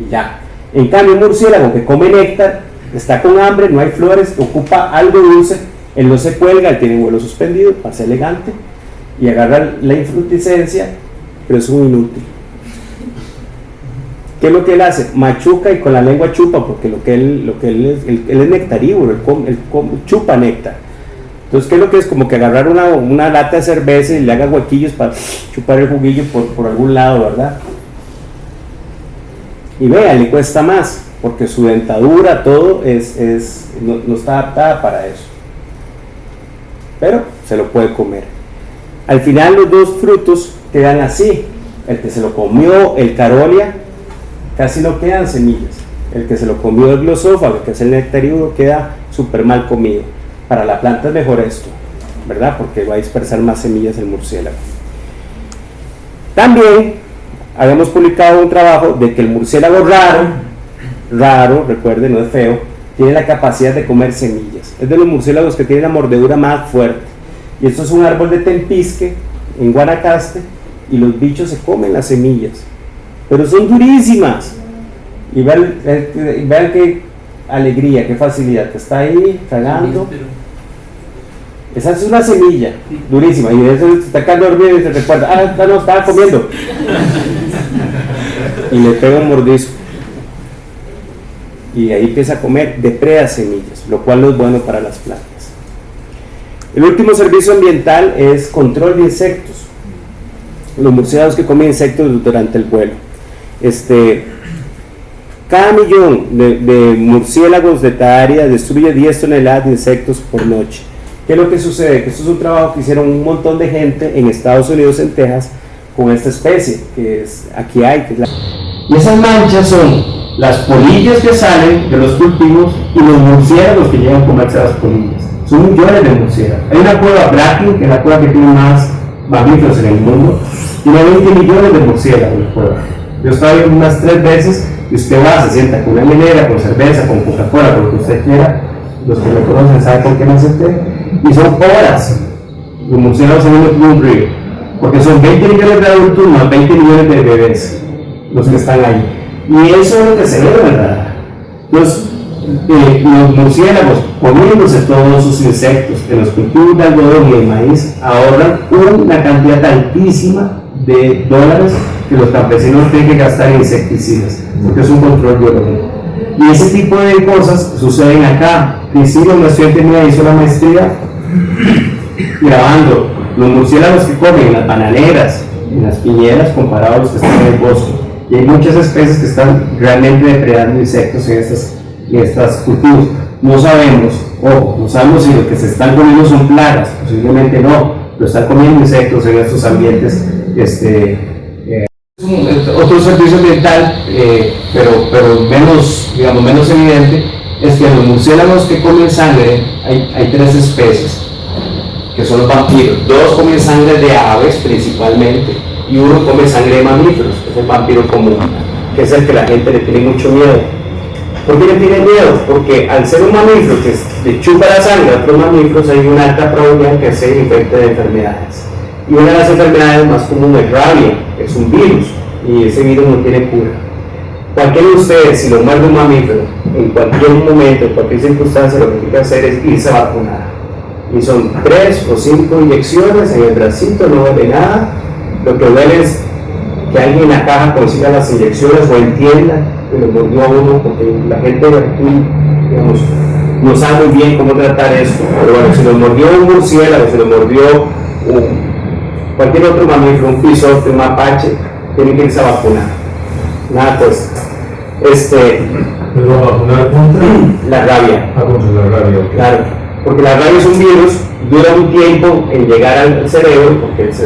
y ya. En cambio, un murciélago que come néctar, está con hambre, no hay flores, ocupa algo dulce, él no se cuelga, él tiene un vuelo suspendido, pasa elegante y agarra la infrutescencia, pero es un inútil. ¿Qué es lo que él hace? Machuca y con la lengua chupa, porque él es nectarívoro, él chupa néctar. Entonces, ¿qué es lo que es? Como que agarrar una lata de cerveza y le haga huequillos para chupar el juguillo por algún lado, ¿verdad? Y vea, le cuesta más, porque su dentadura, todo no está adaptada para eso, pero se lo puede comer. Al final los dos frutos quedan así. El que se lo comió el Carolia, casi no quedan semillas. El que se lo comió el glosófago, que es el nectarívoro, queda súper mal comido. para la planta es mejor esto, ¿verdad? Porque va a dispersar más semillas el murciélago. También habíamos publicado un trabajo de que el murciélago raro, recuerden, no es feo, tiene la capacidad de comer semillas. Es de los murciélagos que tienen la mordedura más fuerte. Y esto es un árbol de tempisque en Guanacaste, y los bichos se comen las semillas, pero son durísimas. Y vean qué alegría, qué facilidad, que está ahí tragando. Esa es una semilla durísima, y eso se está quedando dormido y se recuerda, no, estaba comiendo. Y le pega un mordisco. Y ahí empieza a comer, depreda semillas, lo cual no es bueno para las plantas. El último servicio ambiental es control de insectos. Los murciélagos que comen insectos durante el vuelo. Cada millón de murciélagos de esta área destruye 10 toneladas de insectos por noche. ¿Qué es lo que sucede? Que esto es un trabajo que hicieron un montón de gente en Estados Unidos, en Texas, con esta especie, que es aquí hay. Y esas manchas son las polillas que salen de los cultivos y los murciélagos que llegan a comerse las polillas. Son millones de murciélagos. Hay una cueva Bracklin, que es la cueva que tiene más mamíferos en el mundo, tiene 20 millones de murciélagos en la cueva. Yo estaba ahí unas 3 veces, y usted va, se sienta con una hielera, con cerveza, con Coca-Cola, con lo que usted quiera. Los que me conocen saben por qué me senté. Y son horas los murciélagos en un río, porque son 20 millones de adultos más 20 millones de bebés los que están ahí. Y eso es lo que se ve, ¿verdad? Entonces, los murciélagos, comiéndose todos sus insectos en los cultivos de algodón y de maíz, ahorran una cantidad altísima de dólares que los campesinos tienen que gastar en insecticidas, porque es un control biológico. Y ese tipo de cosas suceden acá. Cristina, una estudiante mía, hizo la maestría grabando los murciélagos que comen en las bananeras, en las piñeras, comparados a los que están en el bosque. Y hay muchas especies que están realmente depredando insectos en estos cultivos. No sabemos si lo que se están comiendo son plagas, posiblemente no, pero están comiendo insectos en estos ambientes. Otro servicio ambiental, pero menos evidente, es que los murciélagos que comen sangre, hay 3 especies, que son los vampiros. 2 comen sangre de aves principalmente, y 1 come sangre de mamíferos, que es el vampiro común, que es el que la gente le tiene mucho miedo. ¿Por qué le tiene miedo? Porque al ser un mamífero que le chupa la sangre a otros mamíferos, hay una alta probabilidad que se infecte de enfermedades. Y una de las enfermedades más comunes es rabia, es un virus, y ese virus no tiene cura. Cualquiera de ustedes, si lo muerde un mamífero, en cualquier momento, en cualquier circunstancia, lo que tiene que hacer es irse a vacunar. Y son 3 o 5 inyecciones en el bracito, no duele nada. Lo que duele es que alguien en la caja consiga las inyecciones o entienda que lo mordió a uno, porque la gente aquí, digamos, no sabe muy bien cómo tratar esto. Pero bueno, si lo mordió un murciélago, si lo mordió cualquier otro mamífero, un pisote, un mapache, tiene que irse a vacunar. Nada pues. ¿Pero va a vacunar contra? La rabia. Contra la rabia, okay. Claro, porque la rabia es un virus, dura un tiempo en llegar al cerebro, porque es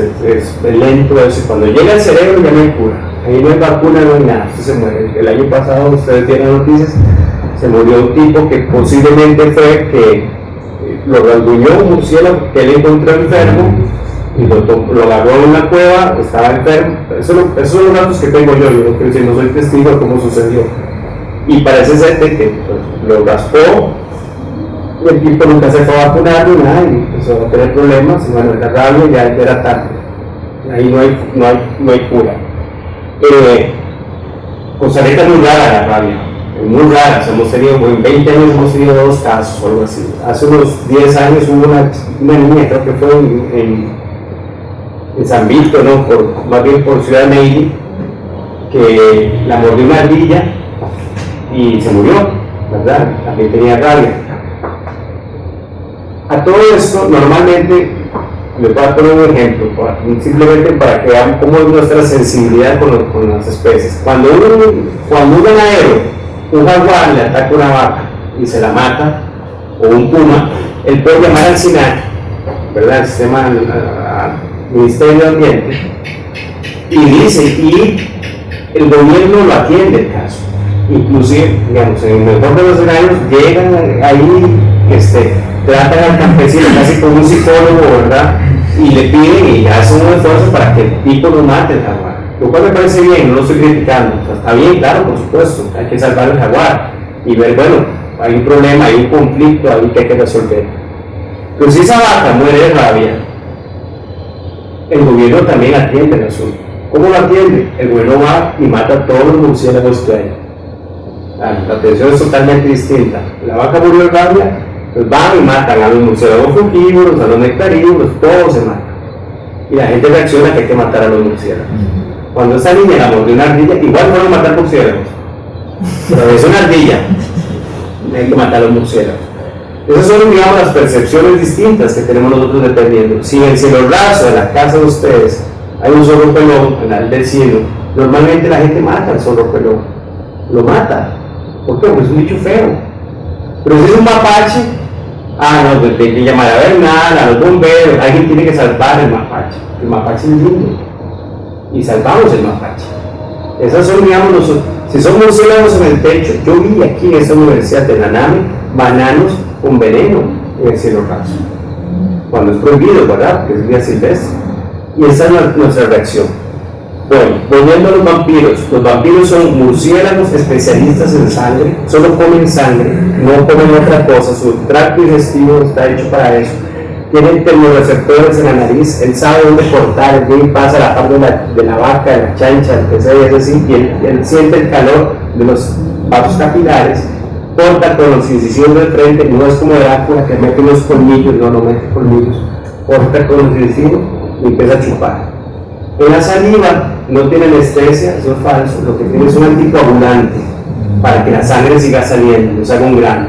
lento eso, y cuando llega al cerebro ya no hay cura. Ahí no hay vacuna, no hay nada, usted se muere. El año pasado, ustedes tienen noticias, se murió un tipo que posiblemente fue que lo rasguñó un murciélago que él encontró enfermo, y lo agarró en una cueva, estaba enfermo. Esos son los datos que tengo yo no creo que no soy testigo de cómo sucedió. Y parece ser que lo raspó, el tipo nunca se fue a vacunar ni nada, y empezó a tener problemas, y bueno, la rabia ya era tarde. Ahí no hay cura. Costa Rica es muy rara la rabia, es muy rara. En 20 años hemos tenido 2 casos o algo así. Hace unos 10 años hubo una niña, creo que fue en San Víctor, ¿no? Más bien por Ciudad Neyli, que la mordió una ardilla y se murió, ¿verdad? También tenía rabia. A todo esto, normalmente, les voy a poner un ejemplo, simplemente para que vean cómo es nuestra sensibilidad con las especies. Cuando un ganadero, un jaguar le ataca una vaca y se la mata, o un puma, él puede llamar al SINAC, ¿verdad? El sistema Ministerio de Ambiente, y el gobierno lo atiende el caso. Inclusive, digamos, en el mejor de los escenarios llegan ahí tratan al campesino casi como un psicólogo, ¿verdad? Y le piden y hacen un esfuerzo para que el tipo no mate el jaguar. Lo cual me parece bien, no lo estoy criticando. O sea, está bien, claro, por supuesto, hay que salvar el jaguar y ver, bueno, hay un problema, hay un conflicto ahí que hay que resolver. Pero si esa vaca muere de rabia, el gobierno también atiende el asunto. ¿Cómo lo atiende? El gobierno va y mata a todos los murciélagos que hay. La atención es totalmente distinta. La vaca murió de rabia, pues van y matan a los murciélagos frugívoros, a los nectarívoros, todos se matan. Y la gente reacciona que hay que matar a los murciélagos. Cuando esta niña la mordió una ardilla, igual fueron a matar murciélagos. Pero es una ardilla, hay que matar a los murciélagos. Esas son, digamos, las percepciones distintas que tenemos nosotros dependiendo. Si en el cielo raso de la casa de ustedes hay un zorro pelón en el vecino, normalmente la gente mata al zorro pelón. Lo mata. ¿Por qué? Porque es un bicho feo. Pero si es un mapache, no, pues hay que llamar a Bernal, a los bomberos, alguien tiene que salvar el mapache. El mapache es lindo. Y salvamos el mapache. Esas son, digamos, si son murciélagos en el techo, yo vi aquí en esta universidad de la NAME bananos con veneno en el cielo raso. Cuando es prohibido, ¿verdad? Porque es vida silvestre. Y esa es nuestra reacción. Bueno, volviendo a los vampiros son murciélagos especialistas en sangre, solo comen sangre, no comen otra cosa, su tracto digestivo está hecho para eso. Tienen termorreceptores en la nariz, él sabe dónde cortar, él pasa la parte de la vaca, de la chancha, el que sea, y es así, y él siente el calor de los vasos capilares, corta con los incisiones del frente, no es como Drácula que mete unos colmillos, no mete colmillos, corta con los incisiones y empieza a chupar. En la saliva no tiene anestesia, eso es falso, lo que tiene es un anticoagulante para que la sangre siga saliendo, no se haga un grano.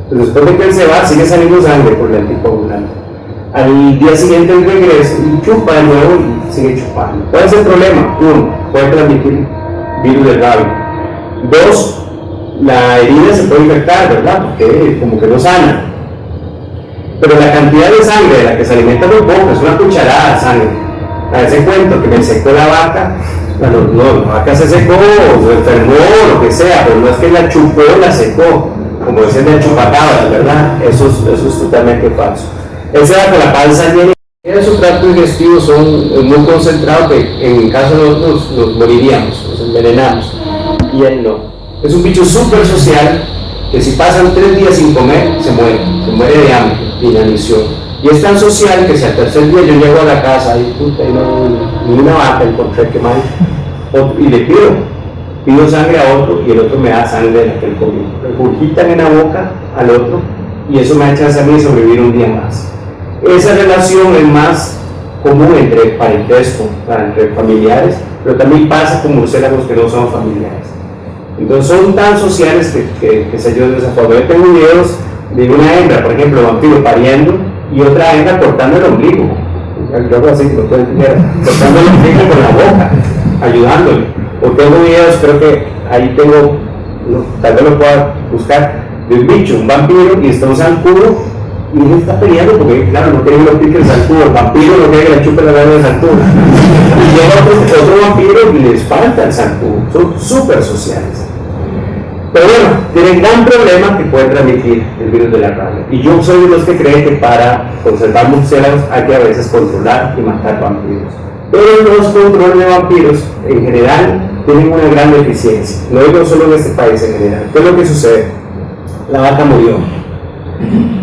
Entonces, después de que él se va, sigue saliendo sangre por el anticoagulante. Al día siguiente él regresa y chupa de nuevo y sigue chupando. ¿Cuál es el problema? Uno, puede transmitir virus de rabia. Dos, la herida se puede infectar, ¿verdad? Porque como que no sana. Pero la cantidad de sangre de la que se alimenta muy poco, es una cucharada de sangre. A ese cuento que me secó la vaca, no, la vaca se secó, o se enfermó, o lo que sea, pero no es que la chupó, la secó, como dicen de chupacabras, ¿verdad? Eso es totalmente falso. Él se va con la panza llena, y su tracto digestivo son muy concentrados que en caso de nosotros nos moriríamos, nos envenenamos, y él no. Es un bicho súper social que si pasan 3 días sin comer, se muere de hambre, de inanición. Y es tan social que si al tercer día yo llego a la casa y puta, ni una vaca encontré que mal, y le pido sangre a otro y el otro me da sangre de la que él comió. Regurgitan en la boca al otro y eso me da chance a mí de sobrevivir un día más. Esa relación es más común entre parentesco, entre familiares, pero también pasa con murciélagos que no son familiares. Entonces son tan sociales que se ayudan de esa forma. Yo tengo videos de una hembra, por ejemplo, vampiro pariendo, y otra hembra cortando el ombligo, yo así, cortando el ombligo con la boca, ayudándole. O tengo videos, creo que ahí tengo, tal vez lo pueda buscar, de un bicho, un vampiro, y está un zancudo, y él está peleando porque, claro, no quiere que lo pique el zancudo, el vampiro no quiere que le chupe la mano del zancudo. Y llega otro vampiro y le espanta al zancudo, son súper sociales. Pero bueno, tienen gran problema que puede transmitir el virus de la rabia. Y yo soy de los que creen que para conservar murciélagos hay que a veces controlar y matar vampiros. Pero los controles de vampiros, en general, tienen una gran deficiencia. No digo solo en este país, en general. ¿Qué es lo que sucede? La vaca murió.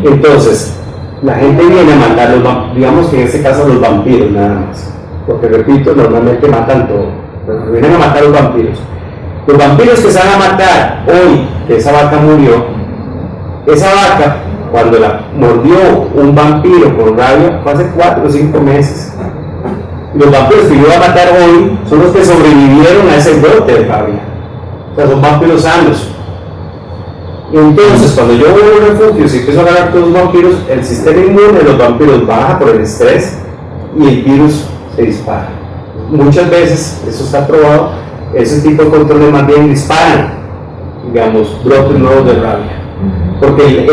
Entonces, la gente viene a matar los, digamos que en este caso los vampiros nada más. Porque repito, normalmente matan todo. Pero vienen a matar los vampiros. Los vampiros que se van a matar hoy, que esa vaca murió, esa vaca, cuando la mordió un vampiro con rabia, fue hace 4 o 5 meses. Los vampiros que yo voy a matar hoy son los que sobrevivieron a ese brote de rabia. O sea, son vampiros sanos. Entonces, cuando yo voy a un refugio y empiezo a agarrar todos los vampiros, el sistema inmune de los vampiros baja por el estrés y el virus se dispara. Muchas veces, eso está probado, ese tipo de controles más bien disparan, digamos, brotes nuevos de rabia. Porque el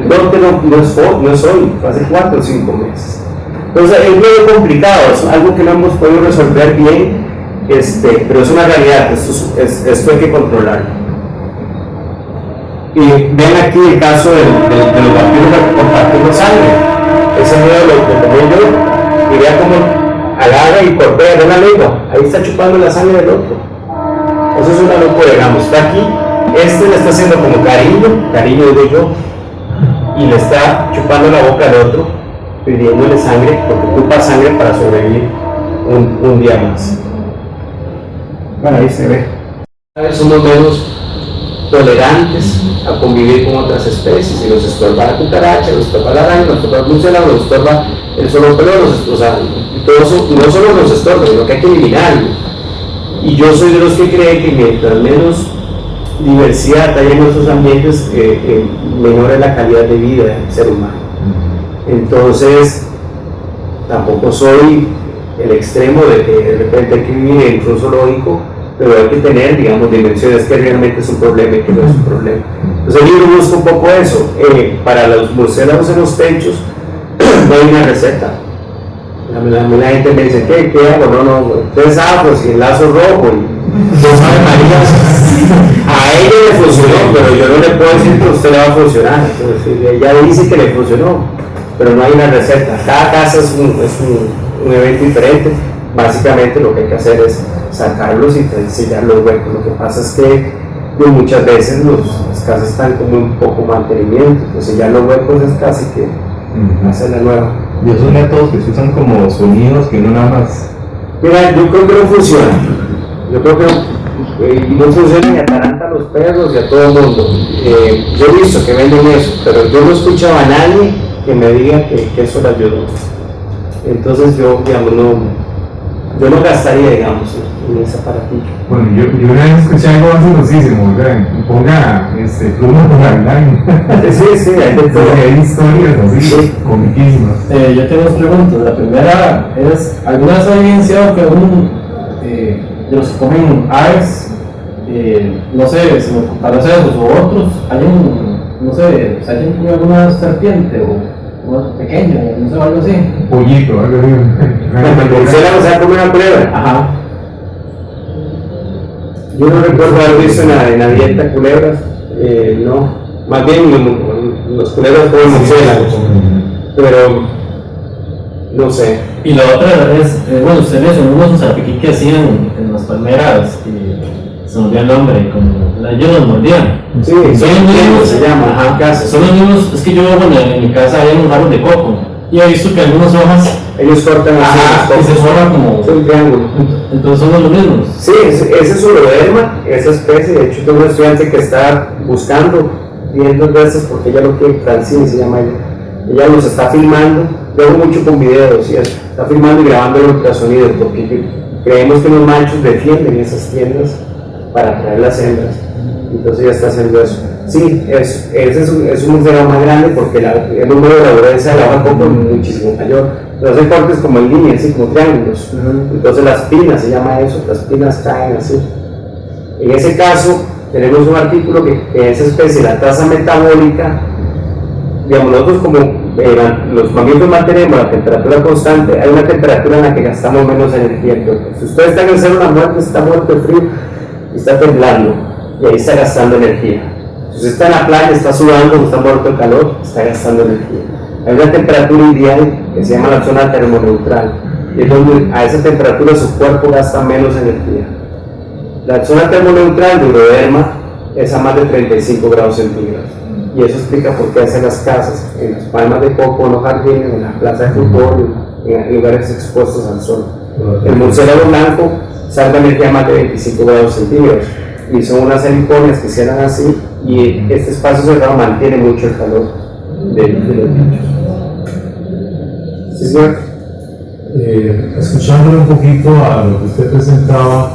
brote no es hoy, fue hace 4 o 5 meses. Entonces es muy complicado, es algo que no hemos podido resolver bien, pero es una realidad, esto hay que controlarlo. Y ven aquí el caso de los vampiros compartiendo sangre. Ese miedo lo tomé yo y vea cómo agarra y cortea de una lengua. Ahí está chupando la sangre del otro. Eso es una locura, digamos. Está aquí, este le está haciendo como cariño digo yo, y le está chupando la boca al otro, pidiéndole sangre, porque ocupa sangre para sobrevivir un día más. Bueno, ahí se ve. Cada vez somos menos tolerantes a convivir con otras especies, y nos estorba la cucaracha, nos estorba la araña, nos estorba el murciélago, nos estorba el solopelón, o sea, todo eso no solo nos estorba, sino que hay que eliminarlo. Y yo soy de los que creen que mientras menos diversidad hay en nuestros ambientes, menor es la calidad de vida del ser humano. Entonces, tampoco soy el extremo de que de repente hay que vivir en un zoológico, pero hay que tener, digamos, dimensiones que realmente es un problema y que no es un problema. Entonces el libro busca un poco eso. Para los murciélagos en los techos no hay una receta. La gente me dice, ¿qué hago? No, 3 afros y el lazo rojo y 2 Ave Marías. A ella le funcionó, pero yo no le puedo decir que a usted le va a funcionar. Entonces, ella dice que le funcionó, pero no hay una receta. Cada casa es un evento diferente. Básicamente lo que hay que hacer es sacarlos y sellar los huecos. Lo que pasa es que muchas veces las casas están como un poco mantenimiento, pues sellar los huecos es casi que hacer la nueva. Y esos métodos que se usan como sonidos que no nada más. Mira, yo creo que no funciona. Yo creo que no funciona y ataranta a los perros y a todo el mundo. Yo he visto que venden eso, pero yo no he escuchado a nadie que me diga que eso le ayudó. Entonces yo, digamos, no gastaría, digamos, en ese aparatito. Bueno, yo una vez escuché algo vacilosísimo, ponga pluma con gavilán. Sí, hay de todo. Hay historias así, comiquísimas. Yo tengo 2 preguntas. La primera es, ¿alguna vez ha evidenciado que de los que comen aves, no sé, paloceros o otros, se hayan comido alguna serpiente o pequeño, no sé, algo así? Pollito, algo así. ¿El murciélago se ha comido una culebra? Ajá. Yo no recuerdo haber visto en la dieta culebras, no. Más bien los culebras comen murciélagos, pero no sé. Y la otra es, bueno, usted mencionó unos zarpiquí que hacían en las palmeras, se me olvidó el nombre, como ellos los mordían. Sí, son los mismos, se llama, ajá, son los mismos. Es que yo, bueno, en mi casa había unos árboles de coco y he visto que algunas hojas ellos cortan y se forma como un triángulo. Entonces son los mismos. Sí, ese es Uroderma, esa especie. De hecho, tengo una estudiante que está buscando 500 veces porque ella lo que Francine se llama ella los está filmando. Yo hago mucho con videos y está filmando y grabando el ultrasonido porque creemos que los machos defienden esas tiendas para atraer las hembras. Entonces ya está haciendo eso. Sí, ese es un murciélago más grande porque el número de laborencia de la hoja de coco es muchísimo mayor. Entonces hacen cortes como en línea, así como triángulos. Entonces las pinas, se llama eso, las pinas caen así. En ese caso, tenemos un artículo que esa especie, la tasa metabólica, digamos, nosotros como los mamíferos mantenemos la temperatura constante, hay una temperatura en la que gastamos menos energía. Entonces, si usted está en el cero de la muerte, está muerto de frío y está temblando, y ahí está gastando energía. Si usted está en la playa, está sudando, está muerto de calor, está gastando energía. Hay una temperatura ideal que se llama la zona termoneutral, y es donde a esa temperatura su cuerpo gasta menos energía. La zona termoneutral de Uroderma es a más de 35 grados centígrados. Y eso explica por qué hacen las casas en las palmas de coco, en los jardines, en la plaza de fútbol, en lugares expuestos al sol. El murciélago blanco salva energía a más de 25 grados centígrados. Y son unas heliconias que cierran así, y este espacio cerrado mantiene mucho el calor de los bichos. ¿Sí, señor? Escuchándole un poquito a lo que usted presentaba,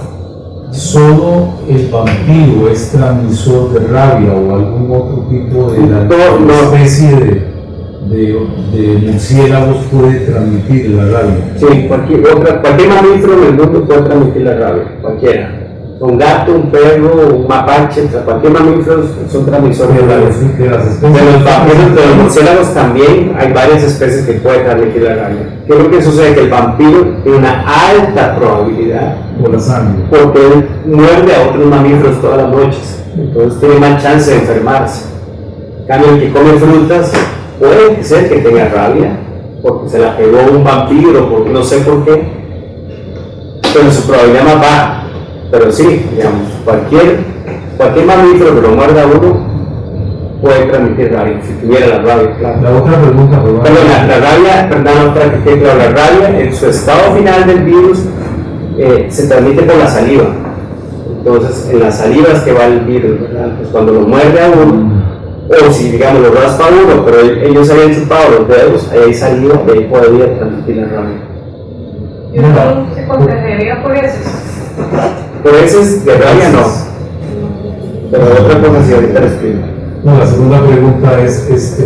¿solo el vampiro es transmisor de rabia o algún otro tipo de especie de murciélagos puede transmitir la rabia? Sí, cualquier mamífero en el mundo puede transmitir la rabia, cualquiera. Un gato, un perro, un mapache, o sea, cualquier mamífero son transmisores de rabia. De las especies. De los vampiros, de los murciélagos también hay varias especies que pueden transmitir la rabia. ¿Qué es lo que sucede? Que el vampiro tiene una alta probabilidad Por la sangre. porque él muerde a otros mamíferos todas las noches. entonces tiene más chance de enfermarse. En cambio, el que come frutas puede ser que tenga rabia, porque se la pegó un vampiro, porque no sé por qué, pero su probabilidad más baja. Pero sí, digamos, cualquier mamífero que lo muerda a uno puede transmitir rabia, si tuviera la rabia, claro. La otra pregunta, Perdón, la rabia, perdón, otra que quede claro, la rabia en su estado final del virus se transmite por la saliva. Entonces, en la saliva es que va el virus, ¿verdad? Pues cuando lo muerde a uno, o si digamos lo raspa a uno, pero ellos habían chupado los dedos, ahí hay saliva y ahí podría transmitir la rabia. ¿Y uno se contagiaría por eso? Por eso de rabia no. Pero otra cosa sí, ahorita les explico. No, la segunda pregunta es,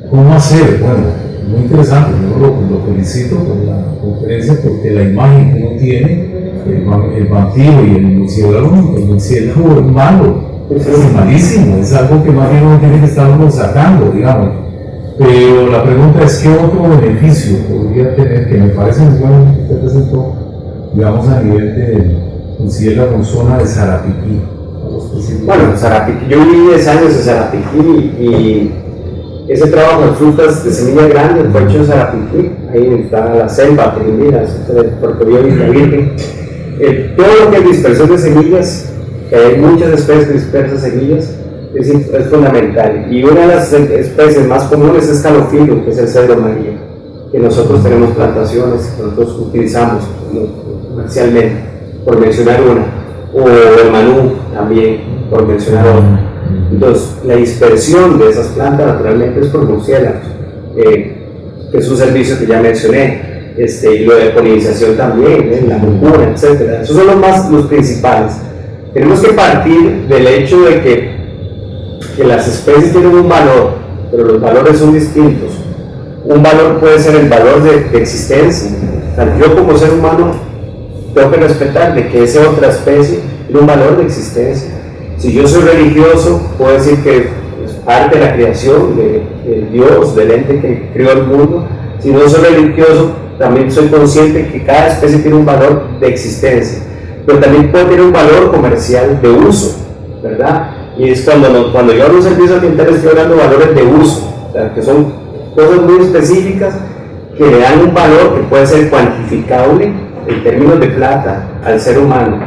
¿cómo hacer? Bueno, muy interesante, yo lo felicito por la conferencia porque la imagen que uno tiene, el vampiro y el murciélago es malo, es malísimo, es algo que más bien uno tiene que estarlo sacando, digamos. Pero la pregunta es, ¿qué otro beneficio podría tener? Que me parece muy bueno que usted presentó, digamos, a nivel de murciélago en zona de Sarapiquí. Bueno, Sarapiquí, yo viví 10 años en Sarapiquí y ese trabajo de frutas de semillas grandes fue hecho en Sarapiquí. Ahí está la selva, Trinidad, porque yo vi la Virgen. Todo lo que es dispersión de semillas, que hay muchas especies que dispersan semillas, es fundamental. Y una de las especies más comunes es Calophyllum, que es el cedro amarillo, que nosotros tenemos plantaciones, que nosotros utilizamos comercialmente, por mencionar una. O el manú también, por mencionar otra. Entonces, la dispersión de esas plantas naturalmente es por murciélagos, que es un servicio que ya mencioné, y lo de polinización también, la mucuna, etc. Esos son los principales. Tenemos que partir del hecho de que las especies tienen un valor, pero los valores son distintos. Un valor puede ser el valor de existencia. O sea, yo como ser humano tengo que respetar de que esa otra especie tiene un valor de existencia. Si yo soy religioso, puedo decir que es parte de la creación de Dios, del ente que creó el mundo. Si no soy religioso, también soy consciente que cada especie tiene un valor de existencia, pero también puede tener un valor comercial de uso, ¿verdad? Y es cuando yo hablo de servicios ambientales, estoy hablando de valores de uso, o sea, que son cosas muy específicas que le dan un valor que puede ser cuantificable en términos de plata al ser humano,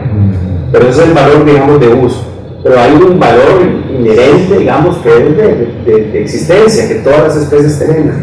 pero ese es el valor, digamos, de uso. Pero hay un valor inherente, digamos, que es de existencia, que todas las especies tenemos.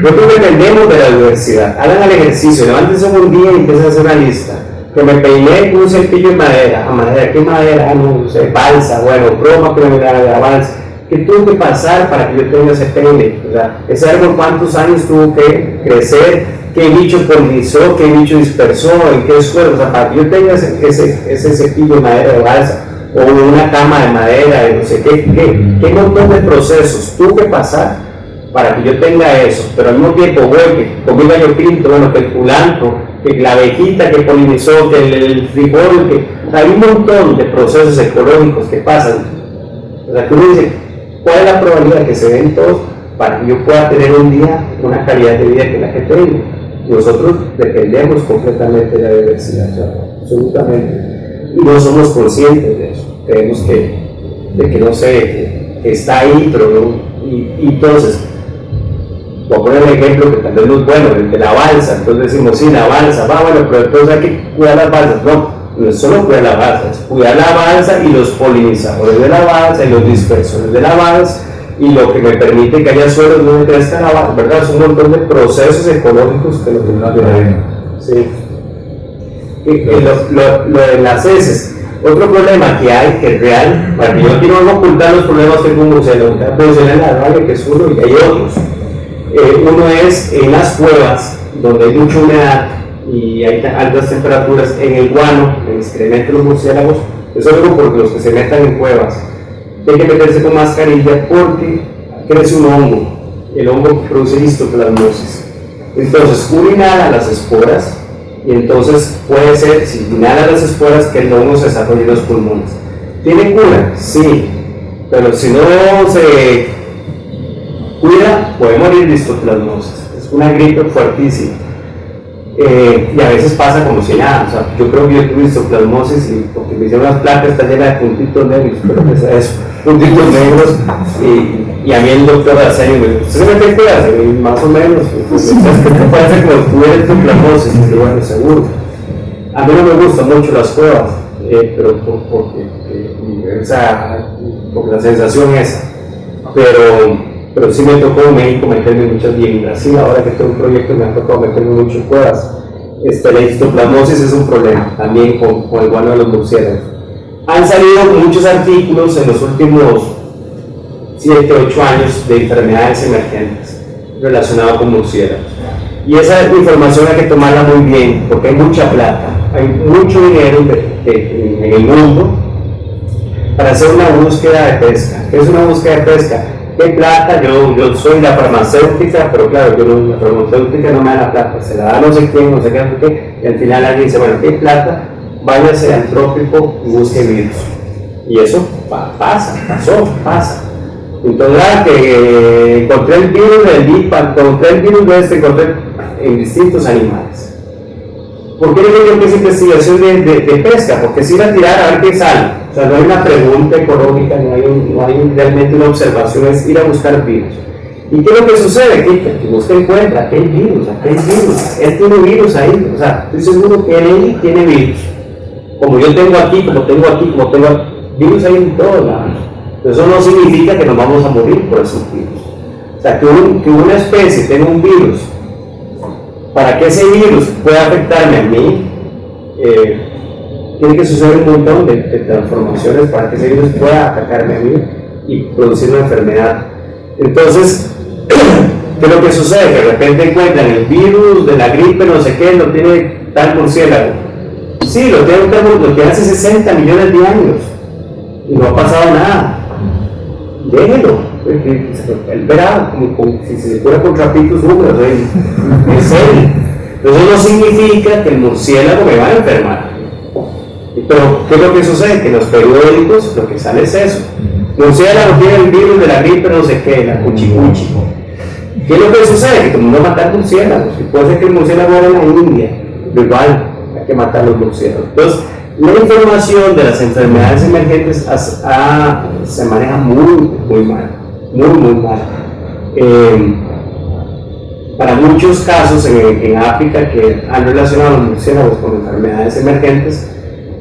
Nosotros dependemos de la diversidad. Hagan el ejercicio, levántense un día y empiecen a hacer una lista. Que me peiné con un cepillo de madera. ¿A madera? ¿Qué madera? No sé, balsa, bueno, broma, pero me da la balsa. ¿Qué tuvo que pasar para que yo tenga ese peine? O sea, ese árbol, ¿cuántos años tuvo que crecer? ¿Qué bicho polinizó? ¿Qué bicho dispersó? ¿En qué suelo? O sea, para que yo tenga ese cepillo de madera de balsa, o una cama de madera, no sé qué montón de procesos tuvo que pasar para que yo tenga eso. Pero al mismo tiempo, güey, que comí gallo pinto, bueno, que el culantro, que la abejita que polinizó, que el frijol, o sea, hay un montón de procesos ecológicos que pasan. O sea, que uno dice, ¿cuál es la probabilidad de que se den todos para que yo pueda tener un día una calidad de vida que la que tengo? Nosotros dependemos completamente de la diversidad, o sea, absolutamente. Y no somos conscientes de eso. Creemos que no sé, que está ahí, pero no. Y entonces, voy a poner el ejemplo que tal vez no es bueno, el de la balsa. Entonces decimos, sí, la balsa, bueno, pero entonces hay que cuidar las balsas. No es solo cuidar la balsa, es cuidar la balsa y los polinizadores de la balsa y los dispersores de la balsa y lo que me permite que haya suelos donde crezca la balsa, ¿verdad? Es un montón de procesos ecológicos que lo tenemos que ver. Sí. Lo de las heces, otro problema que hay, que es real, para que yo aquí no voy a ocultar los problemas que tengo un museo, mencioné la rabia, que es uno, y hay otros. Uno es en las cuevas, donde hay mucha humedad y hay altas temperaturas, en el guano, en el excremento de los murciélagos. Eso es algo porque los que se metan en cuevas tienen que meterse con mascarilla porque crece un hongo, el hongo que produce histoplasmosis. Entonces, uno inhala las esporas. Y entonces puede ser, si inhala las esporas, que el hongo se desarrolle en los pulmones. ¿Tiene cura? Sí, pero si no se cuida, puede morir de histoplasmosis. Es una gripe fuertísima. y a veces pasa como si nada. O sea, yo creo que yo tuve histoplasmosis y porque me hicieron unas placas, está llena de puntitos negros, pero que sea eso, puntitos negros, y a mí el doctor Arsenio me dijo, ¿usted se mete en cuevas? Más o menos, ¿qué puede hacer cuando tuviera histoplasmosis? Y yo, bueno, seguro. A mí no me gustan mucho las cuevas, pero porque la sensación esa, pero sí me tocó en México meterme muchas, y en Brasil ahora que tengo un proyecto me ha tocado meterme mucho en cuevas. La histoplasmosis es un problema también con el guano de los murciélagos. Han salido muchos artículos en los últimos 7, 8 años de enfermedades emergentes relacionadas con murciélagos, y esa información hay que tomarla muy bien porque hay mucha plata, hay mucho dinero en el mundo para hacer una búsqueda de pesca. ¿Qué es una búsqueda de pesca? ¿Qué plata? Yo soy la farmacéutica, pero claro, la farmacéutica no me da la plata, se la da no sé quién, no sé qué, y al final alguien dice, bueno, ¿qué plata? Váyase al trópico y busque virus. Y eso pasa. Entonces, que encontré el virus del DIPA, encontré el virus de encontré en distintos animales. ¿Por qué digo yo que es investigación de pesca? Porque es ir a tirar a ver qué sale. O sea, no hay una pregunta ecológica, no hay realmente una observación, es ir a buscar virus. ¿Y qué es lo que sucede? Que usted encuentra aquel virus, él tiene virus ahí, o sea, estoy seguro que él tiene virus. Como yo tengo aquí, como tengo virus ahí en todos lados. Eso no significa que nos vamos a morir por esos virus. O sea, que una especie tenga un virus, para que ese virus pueda afectarme a mí, tiene que suceder un montón de transformaciones para que ese virus pueda atacarme a mí y producir una enfermedad. Entonces, ¿qué es lo que sucede? Que de repente encuentran el virus de la gripe, no sé qué, lo tiene tal murciélago. Sí, lo tiene hace 60 millones de años y no ha pasado nada. Déjelo, él verá, como si se cura con trapitos húmedos, en serio. Pero eso no significa que el murciélago me va a enfermar. Pero, ¿qué es lo que sucede? Que en los periódicos lo que sale es eso. Murciélago tiene el virus de la gripe, no sé qué, la cuchicuchi. ¿Qué es lo que sucede? Que todo el mundo matar murciélagos. Y puede ser que el murciélago era en la India, pero igual hay que matar los murciélagos. Entonces, la información de las enfermedades emergentes se maneja muy mal, muy mal. Para muchos casos en África que han relacionado a los murciélagos con enfermedades emergentes,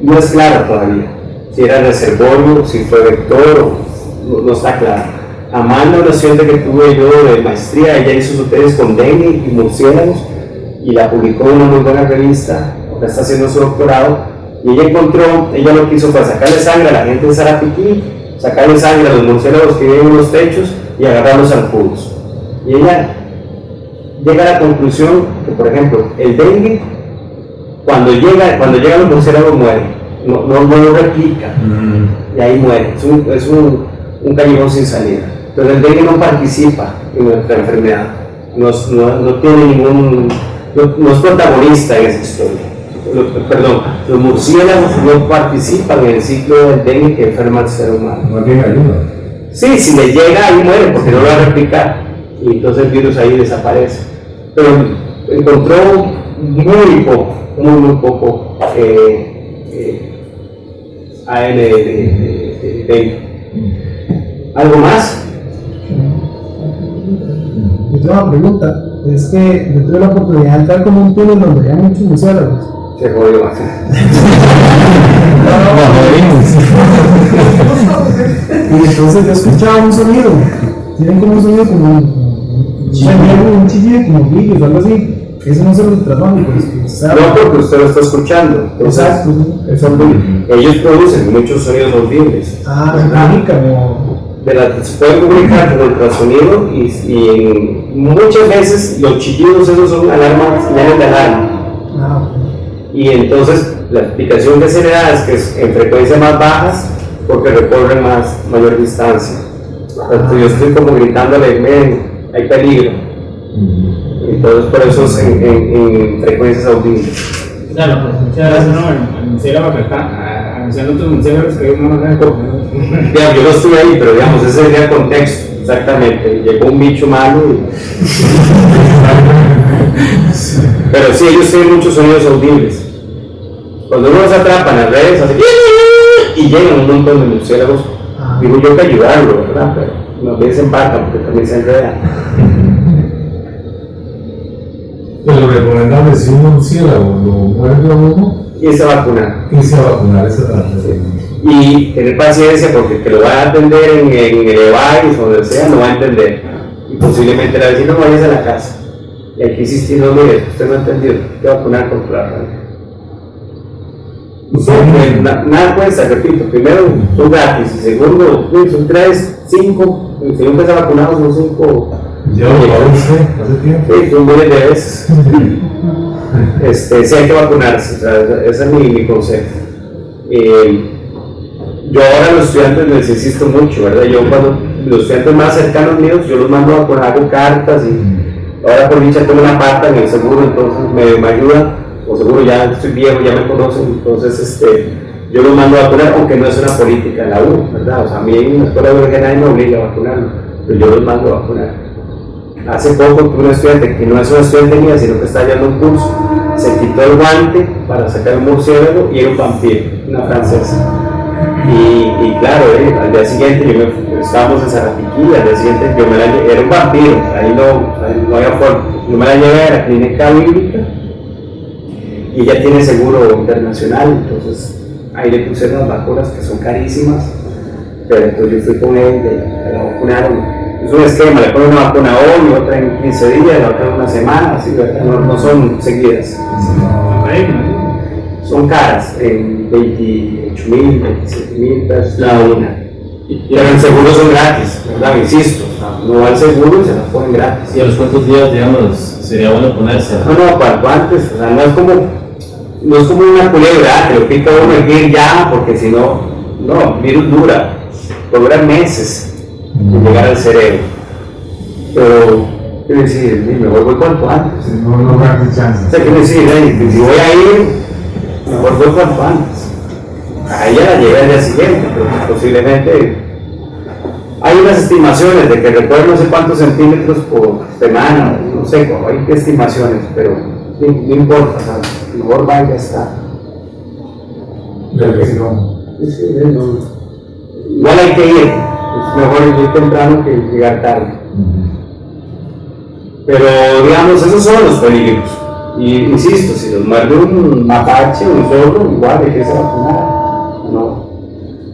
no es claro todavía si era reservorio, si fue vector, no está claro. A más la reciente que tuve yo de maestría, ella hizo su tesis con dengue y murciélagos y la publicó en una muy buena revista, ahora está haciendo su doctorado. Y ella lo que hizo fue sacarle sangre a la gente de Sarapiquí, sacarle sangre a los murciélagos que viven en los techos y agarrarlos zancudos. Y ella llega a la conclusión que, por ejemplo, el dengue, cuando llegan los murciélagos mueren, no lo replica, y ahí muere. Es un callejón sin salida. Pero el dengue no participa en nuestra enfermedad, no es protagonista en esa historia. Los murciélagos no participan en el ciclo del dengue que enferma al ser humano. No tiene ayuda. Sí, si le llega ahí muere porque no lo va a replicar y entonces el virus ahí desaparece. Pero encontró muy poco AN de dengue. ¿Algo más? Yo tengo una pregunta. Es que yo tuve la oportunidad de entrar como un túnel donde había muchos murciélagos. Se jodió más. Y entonces yo escuchaba un sonido. Tienen como un sonido como un chillido, como grillos o algo así. Eso no se lo trabaja. No, porque usted lo está escuchando. Exacto. Ellos producen muchos sonidos audibles. Se puede comunicar con ultrasonido y muchas veces los chillidos esos son señales de alarma. Y entonces la explicación que se le da es que es en frecuencias más bajas porque recorren mayor distancia. Entonces yo estoy como gritándole, miren, hay peligro. Entonces por eso es en frecuencias audibles. Claro, pues muchas gracias, el murciélago acá, anunciando otros murciélagos que no nos han cogido. Yo no estuve ahí, pero digamos, ese sería el contexto, exactamente. Llegó un bicho malo y... Pero sí, ellos tienen muchos sonidos audibles. Cuando uno se atrapa en las redes, hace y llegan un montón de murciélagos. Digo yo que ayudarlo, ¿verdad? Pero nos ven se embarcan porque también se enredan. Pues lo recomendable es si un murciélago lo muerde a uno. Y se vacunar. Y se vacunar, esa es la Y tener paciencia porque el que lo va a atender en el EVAIS o donde sea no va a entender. Y posiblemente la vecina no vayas a la casa. Y hay que insistir, no, mire, usted no ha entendido, hay que vacunar contra la rabia. Nada cuesta, repito, primero son gratis, y segundo, son 3, 5, si nunca se ha vacunado son 5. Ya lo va usted hace tiempo. Sí, son miles de veces. Sí hay que vacunarse, o sea, ese es mi consejo. Yo ahora a los estudiantes les insisto mucho, ¿verdad? Yo cuando los estudiantes más cercanos míos, yo los mando a vacunar, hago cartas y ahora por dicha tengo una pata en el seguro, entonces me ayuda. O seguro ya estoy viejo, ya me conocen, entonces yo los mando a vacunar, aunque no es una política en la U, ¿verdad? O sea, a mí en la escuela de biología nadie me obliga a vacunarlo, pero yo los mando a vacunar. Hace poco tuve un estudiante que no es un estudiante mía, sino que está llevando un curso, se quitó el guante para sacar un murciélago y era un vampiro, una francesa. Y claro, al día siguiente estábamos en Zaratiquí, al día siguiente yo era un vampiro, ahí no había forma, yo me la llevé a la clínica bíblica. Y ella tiene seguro internacional, entonces ahí le pusieron las vacunas que son carísimas, pero entonces yo fui con él, la vacunaron, es un esquema, le ponen una vacuna hoy, otra en 15 días, la otra en una semana, así, no son seguidas, son caras, en 28.000, 27.000 pesos cada una, pero el seguro son gratis, ¿verdad? Insisto, no va al seguro y se las ponen gratis. ¿Y a los cuántos días, digamos, sería bueno ponerse? No, cuanto antes, o sea, no es como una culebra que lo pica uno y ir ya, porque si no, el virus dura meses en llegar al cerebro. Pero, quiero decir, mejor voy cuanto antes. No darle chance. O sea, quiero decir, si voy a ir, mejor voy cuanto antes. A ella la llevé al día siguiente, pero posiblemente hay unas estimaciones de que recuerdo no sé cuántos centímetros por semana, no sé, hay estimaciones, pero no importa, ¿sabes? Mejor va y ya está. Igual hay que ir, es mejor ir temprano que llegar tarde. Pero digamos, esos son los peligros. Y insisto, si los muerde un mapache o un zorro, igual hay que se vacunar.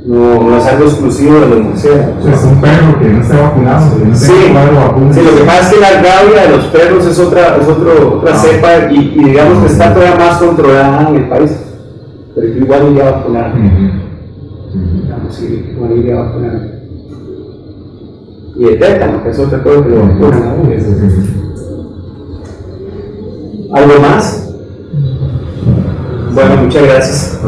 No es algo exclusivo de los murciélagos. Es un perro que no está vacunado. Sí, lo que pasa es que la rabia de los perros es otra cepa y digamos que está todavía más controlada en el país. Pero yo igual iría a vacunar. Digamos, sí, igual iría a vacunar. Y el tétano, que es otra cosa que lo vacunan a uno. ¿Algo más? Bueno, muchas gracias.